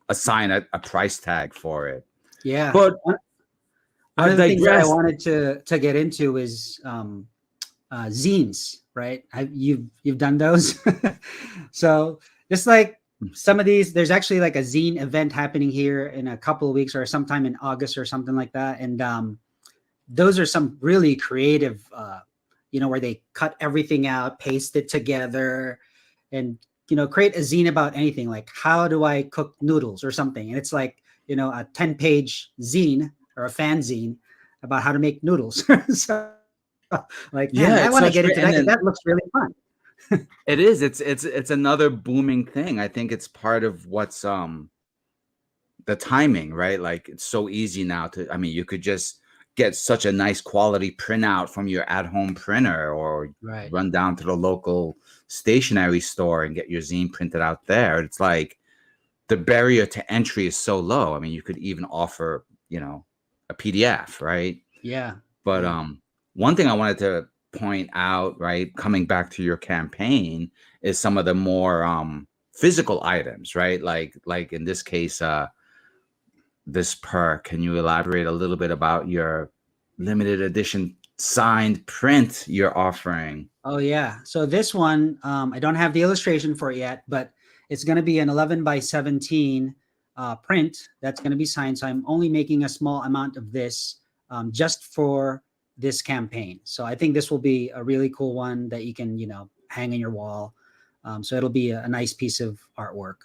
assign a price tag for it. Yeah. But One I of the things that I digress. wanted to get into is zines, right? You've done those. So just like some of these, there's actually like a zine event happening here in a couple of weeks or sometime in August or something like that. And those are some really creative, where they cut everything out, paste it together, and create a zine about anything, like how do I cook noodles or something. And it's like a 10-page zine or a fanzine about how to make noodles. So like, man, Yeah, I it's want to such get great. into And that because then that looks really fun. it is. It's another booming thing. I think it's part of what's the timing, right? Like it's so easy now to. I mean, you could just get such a nice quality printout from your at-home printer, or Right. run down to the local stationery store and get your zine printed out there. It's like the barrier to entry is so low. I mean, you could even offer, a PDF, right? Yeah. But Yeah. one thing I wanted to point out, right, coming back to your campaign, is some of the more physical items, right? Like in this case, this perk. Can you elaborate a little bit about your limited edition signed print you're offering? Oh yeah. So this one, I don't have the illustration for it yet, but it's going to be an 11 by 17 print that's going to be signed. So I'm only making a small amount of this just for this campaign. So I think this will be a really cool one that you can, hang on your wall. So it'll be a nice piece of artwork.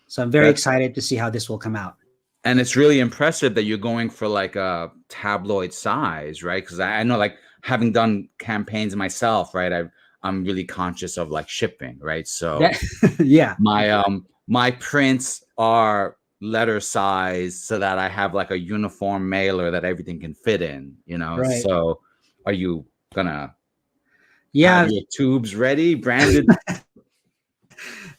So I'm very That's excited to see how this will come out. And it's really impressive that you're going for like a tabloid size, right? Because I know, like, having done campaigns myself, right? I'm really conscious of like shipping, right? So Yeah. my prints are letter size so that I have like a uniform mailer that everything can fit in, Right. So are you gonna have Yeah. your tubes ready, branded?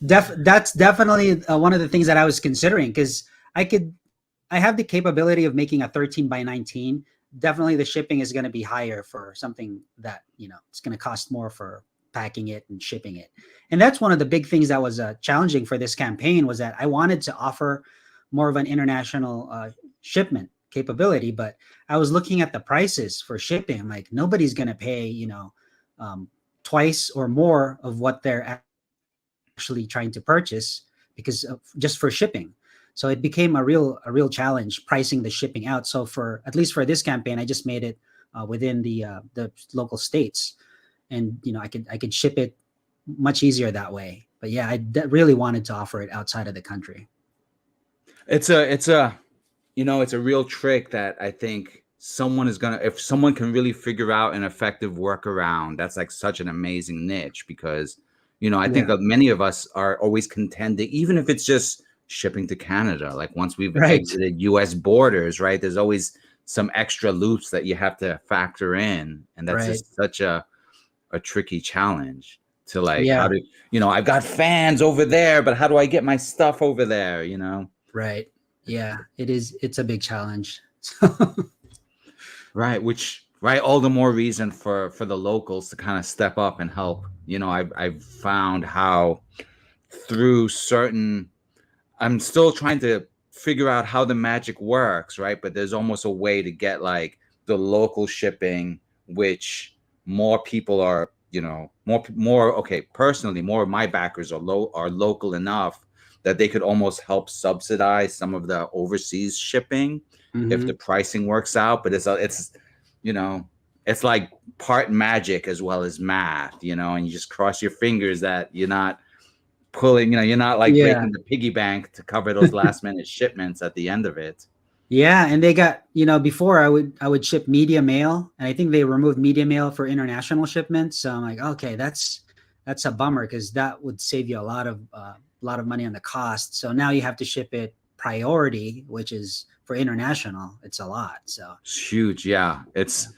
That's definitely one of the things that I was considering, because I have the capability of making a 13 by 19. Definitely the shipping is going to be higher for something that, it's going to cost more for packing it and shipping it. And that's one of the big things that was challenging for this campaign, was that I wanted to offer more of an international shipment capability, but I was looking at the prices for shipping. I'm like, nobody's going to pay, twice or more of what they're actually trying to purchase, because just for shipping. So it became a real challenge pricing the shipping out. So for at least for this campaign, I just made it within the local states, and I could ship it much easier that way. But yeah, I really wanted to offer it outside of the country. It's a real trick that I think if someone can really figure out an effective workaround, that's like such an amazing niche, because I think Yeah. that many of us are always contending, even if it's just shipping to Canada. Like once we've Right. exited US borders, right, there's always some extra loops that you have to factor in, and that's Right. just such a tricky challenge to, like, how Yeah. do I've got fans over there, but how do I get my stuff over there, Right. Yeah. It is. It's a big challenge. Right, right, all the more reason for the locals to kind of step up and help. I've found how through certain, I'm still trying to figure out how the magic works, right? But there's almost a way to get like the local shipping, which more people are, okay, personally, more of my backers are local enough that they could almost help subsidize some of the overseas shipping if the Mhm. pricing works out. But it's like part magic as well as math, and you just cross your fingers that you're not pulling, you're not like Yeah. breaking the piggy bank to cover those last minute shipments at the end of it. Yeah, and they got, before I would ship media mail, and I think they removed media mail for international shipments. So I'm like, okay, that's a bummer, because that would save you a lot of money on the cost. So now you have to ship it priority, which is for international. It's a lot. So It's huge. Yeah. yeah. It's,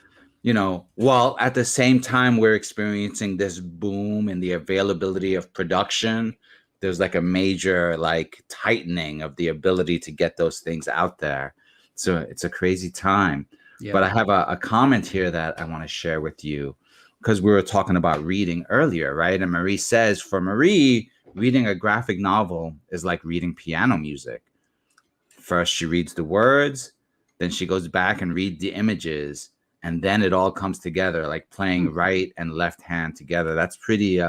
while at the same time we're experiencing this boom in the availability of production, there's like a major like tightening of the ability to get those things out there. So it's a crazy time. But Yeah. I have a comment here that I want to share with you, because we were talking about reading earlier, right? And Marie says, for Marie, reading a graphic novel is like reading piano music. First, she reads the words, then she goes back and reads the images, and then it all comes together, like playing right and left hand together. That's pretty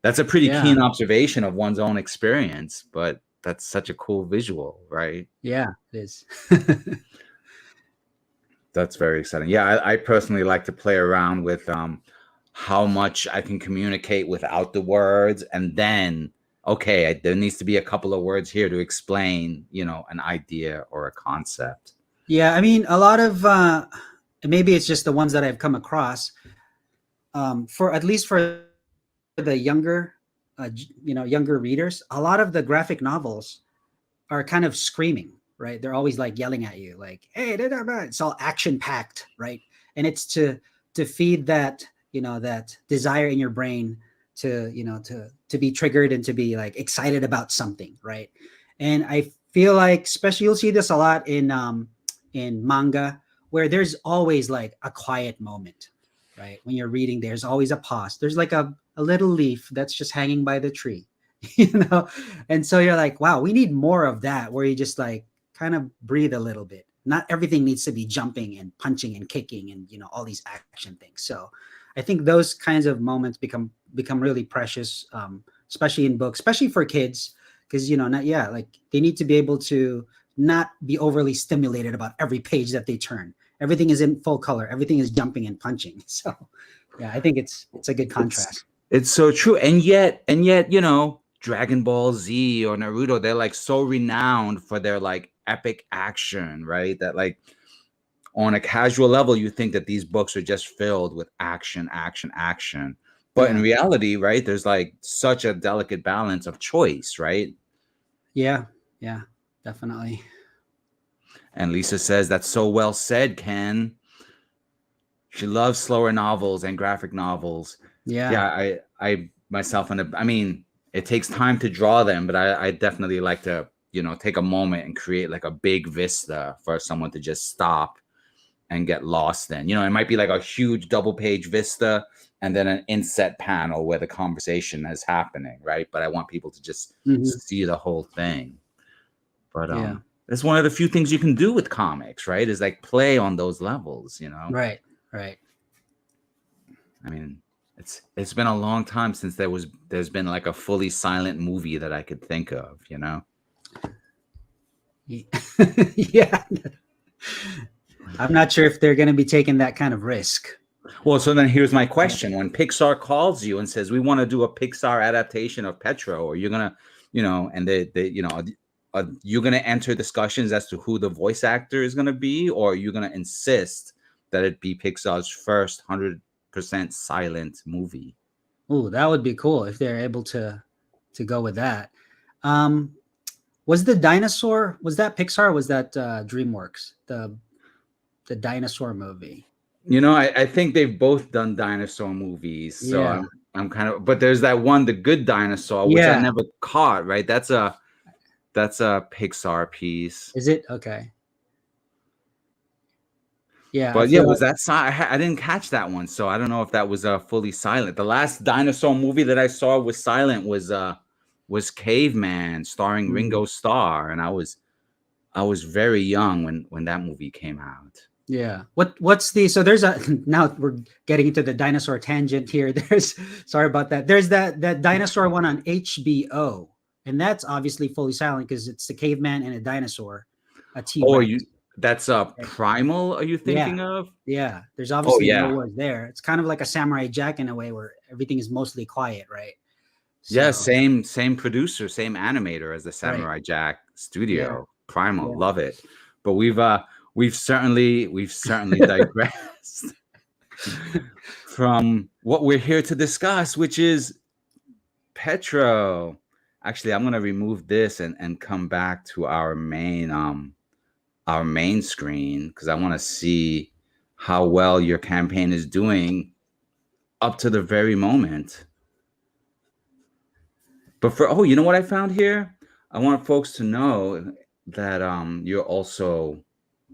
That's a pretty Yeah. keen observation of one's own experience, but that's such a cool visual, right? Yeah, it is. That's very exciting. Yeah, I personally like to play around with how much I can communicate without the words, and then okay, there needs to be a couple of words here to explain, an idea or a concept. Yeah, I mean, a lot of maybe it's just the ones that I've come across. For at least for the younger, younger readers, a lot of the graphic novels are kind of screaming, right? They're always like yelling at you, like, "Hey, da, da, da." It's all action packed, right? And it's to feed that that desire in your brain to to be triggered and to be like excited about something, right? And I feel like, especially you'll see this a lot in manga, where there's always like a quiet moment, right? When you're reading, there's always a pause. There's like a little leaf that's just hanging by the tree, you know. And so you're like, wow, we need more of that, where you just like kind of breathe a little bit. Not everything needs to be jumping and punching and kicking and all these action things. So I think those kinds of moments become really precious, especially in books, especially for kids, because like they need to be able to not be overly stimulated about every page that they turn. Everything is in full color, everything is jumping and punching. So yeah, I think it's a good contrast. It's so true. And yet, Dragon Ball Z or Naruto, they're like so renowned for their like epic action, right? That like on a casual level, you think that these books are just filled with action, action, action. But in reality, right, there's like such a delicate balance of choice, right? Yeah, definitely. And Lisa says, that's so well said, Ken. She loves slower novels and graphic novels. Yeah. I myself, I mean, it takes time to draw them, but I definitely like to, take a moment and create like a big vista for someone to just stop and get lost in. It might be like a huge double page vista and then an inset panel where the conversation is happening, right? But I want people to just see the whole thing. But that's one of the few things you can do with comics, right? Is like play on those levels, Right. I mean, it's been a long time since there's been like a fully silent movie that I could think of, Yeah. I'm not sure if they're going to be taking that kind of risk. Well, so then here's my question. When Pixar calls you and says, we want to do a Pixar adaptation of Petro, or you're going to, and you're going to enter discussions as to who the voice actor is going to be, or are you going to insist that it be Pixar's first 100% silent movie? Oh, that would be cool if they're able to go with that. Was the dinosaur, was that Pixar or was that DreamWorks, the dinosaur movie? I think they've both done dinosaur movies. So I'm kind of, but there's that one, The Good Dinosaur, which I never caught, right? That's a Pixar piece. Is it? Okay. Yeah. But yeah, was that I didn't catch that one, so I don't know if that was fully silent. The last dinosaur movie that I saw was silent was Caveman, starring Ringo Starr, and I was very young when that movie came out. Yeah. What's the, so there's now we're getting into the dinosaur tangent here. Sorry about that. There's that dinosaur one on HBO, and that's obviously fully silent because it's the caveman and a dinosaur, a T-Rex. That's Primal, are you thinking of? Yeah. There's obviously no words there. It's kind of like a Samurai Jack in a way, where everything is mostly quiet, right? So, yeah, same producer, same animator as the Samurai Jack studio. Primal, love it. But we've certainly digressed from what we're here to discuss, which is Petro. Actually, I'm gonna remove this and come back to our main screen, because I want to see how well your campaign is doing up to the very moment. But you know what I found here? I want folks to know that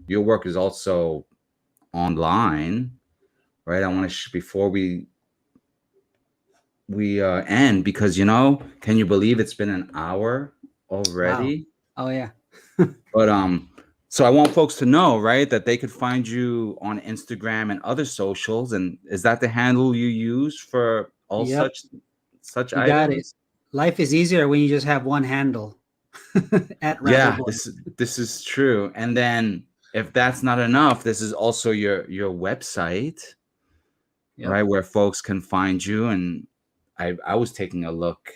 your work is also online, right? I want to before we end, because can you believe it's been an hour already? Wow. Oh yeah. But so I want folks to know, right, that they could find you on Instagram and other socials. And is that the handle you use for all such You got it. items. Life is easier when you just have one handle at Rabbit Yeah, Boy. this is true. And then if that's not enough, this is also your website, Yep. right, where folks can find you. And I was taking a look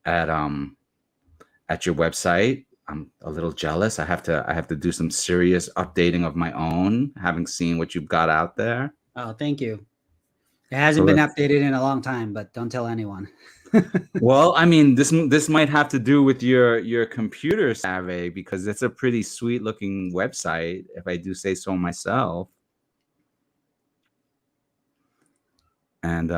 at your website. I'm a little jealous. I have to do some serious updating of my own, having seen what you've got out there. Oh, thank you. It So hasn't been let's updated in a long time, but don't tell anyone. Well, I mean, this might have to do with your computer savvy, because it's a pretty sweet looking website, if I do say so myself. And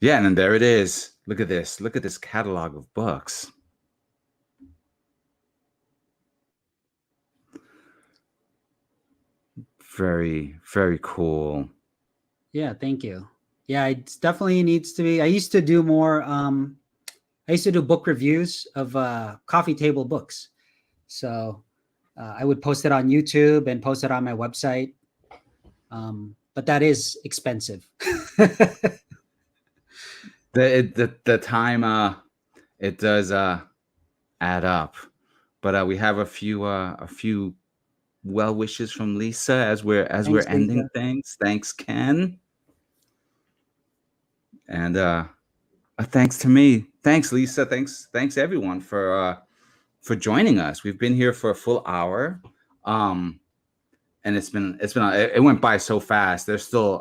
yeah, and then there it is. Look at this. Look at this catalog of books. Very, very cool. Yeah, thank you. Yeah, it definitely needs to be. I used to do more. I used to do book reviews of coffee table books. So I would post it on YouTube and post it on my website. But that is expensive. The time it does add up. But we have a few well wishes from Lisa as we're Thanks, ending Lisa. things. Thanks, Ken. And thanks to me. Thanks, Lisa. Thanks everyone for joining us. We've been here for a full hour. And it went by so fast. There's still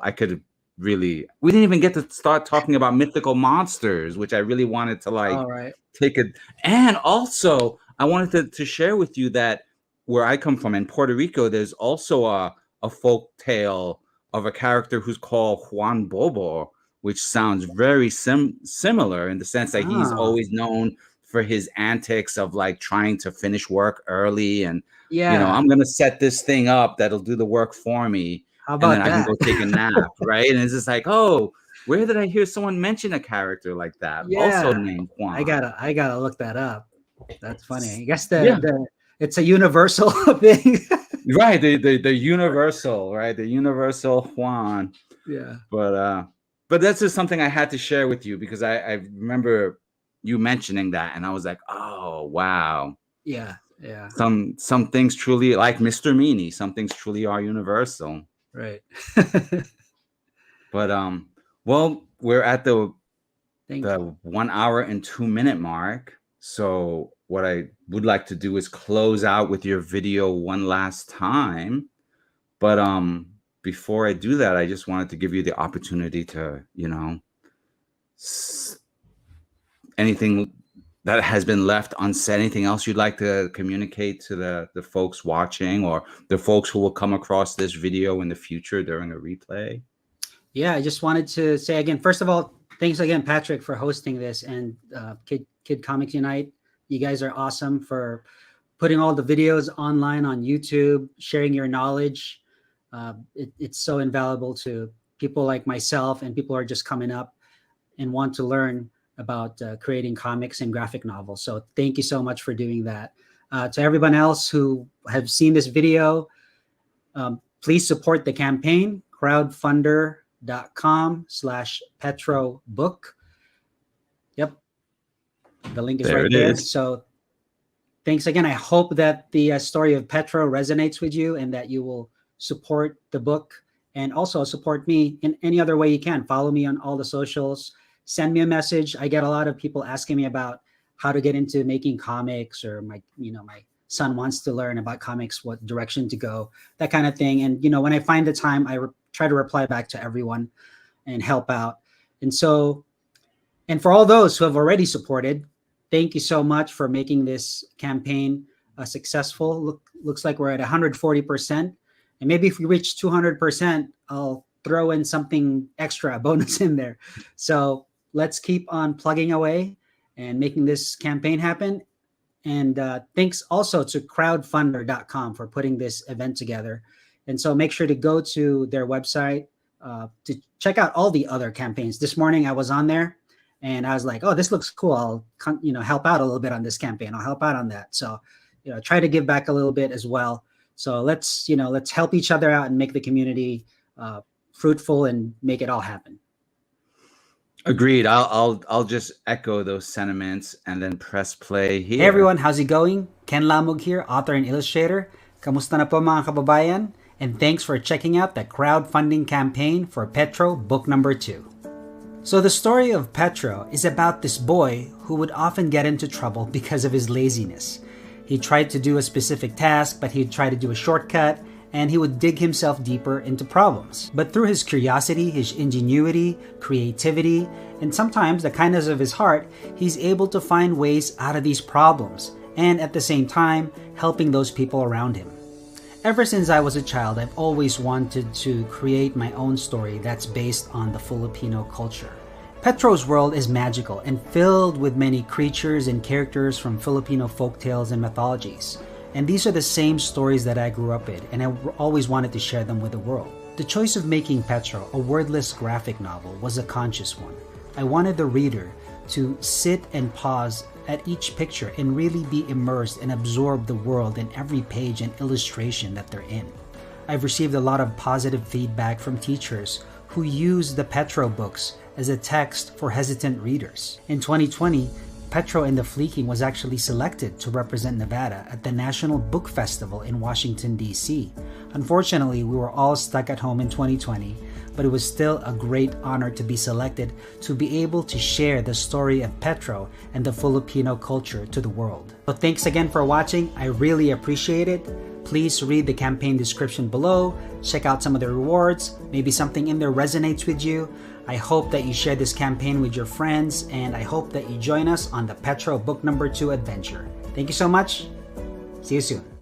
we didn't even get to start talking about mythical monsters, which I really wanted to All right. take it. And also I wanted to share with you that where I come from in Puerto Rico, there's also a folk tale of a character who's called Juan Bobo, which sounds very similar in the sense that he's Ah, always known for his antics of like trying to finish work early and yeah. I'm gonna set this thing up that'll do the work for me, How and then about I can that? go take a nap, right? And it's just like, oh, where did I hear someone mention a character like that, also Yeah. named I Juan? gotta look that up. That's funny. I guess Yeah, the it's a universal thing. right. The universal, right? The universal Juan. Yeah. But that's just something I had to share with you because I remember you mentioning that, and I was like, oh wow. Yeah. Yeah. Some things truly, like Mr. Meanie, some things truly are universal. Right. But well, we're at the Thank you. 1 hour and 2 minute mark. So what I would like to do is close out with your video one last time. But before I do that, I just wanted to give you the opportunity to, anything that has been left unsaid, anything else you'd like to communicate to the folks watching or the folks who will come across this video in the future during a replay? Yeah, I just wanted to say again, first of all, thanks again, Patrick, for hosting this, and Kid Comics Unite. You guys are awesome for putting all the videos online on YouTube, sharing your knowledge. It's so invaluable to people like myself and people who are just coming up and want to learn about creating comics and graphic novels. So thank you so much for doing that. To everyone else who have seen this video, please support the campaign, crowdfunder.com/Petro book. Yep. The link is There right it there. is. So thanks again. I hope that the story of Petro resonates with you and that you will support the book and also support me in any other way you can. Follow me on all the socials. Send me a message. I get a lot of people asking me about how to get into making comics, or my son wants to learn about comics, what direction to go, that kind of thing. And, when I find the time, I try to reply back to everyone and help out. And for all those who have already supported, thank you so much for making this campaign successful. Looks like we're at 140%. And maybe if we reach 200%, I'll throw in something extra, a bonus in there. So let's keep on plugging away and making this campaign happen. And thanks also to crowdfunder.com for putting this event together. And so make sure to go to their website to check out all the other campaigns. This morning I was on there and I was like, oh, this looks cool. I'll help out a little bit on this campaign. I'll help out on that. So, try to give back a little bit as well. So let's help each other out and make the community fruitful and make it all happen. Agreed. I'll just echo those sentiments and then press play here. Hey everyone, how's it going? Ken Lamug here, author and illustrator. Kamusta na po mga kababayan? And thanks for checking out the crowdfunding campaign for Petro book number 2. So the story of Petro is about this boy who would often get into trouble because of his laziness. He tried to do a specific task, but he'd try to do a shortcut, and he would dig himself deeper into problems. But through his curiosity, his ingenuity, creativity, and sometimes the kindness of his heart, he's able to find ways out of these problems, and at the same time, helping those people around him. Ever since I was a child, I've always wanted to create my own story that's based on the Filipino culture. Petro's world is magical and filled with many creatures and characters from Filipino folktales and mythologies. And these are the same stories that I grew up in, and I always wanted to share them with the world. The choice of making Petro a wordless graphic novel was a conscious one. I wanted the reader to sit and pause at each picture and really be immersed and absorb the world in every page and illustration that they're in. I've received a lot of positive feedback from teachers who use the Petro books as a text for hesitant readers. In 2020, Petro and the Fleeking was actually selected to represent Nevada at the National Book Festival in Washington, D.C. Unfortunately, we were all stuck at home in 2020, but it was still a great honor to be selected to be able to share the story of Petro and the Filipino culture to the world. So thanks again for watching. I really appreciate it. Please read the campaign description below, check out some of the rewards, maybe something in there resonates with you. I hope that you share this campaign with your friends, and I hope that you join us on the Petro book number 2 adventure. Thank you so much. See you soon.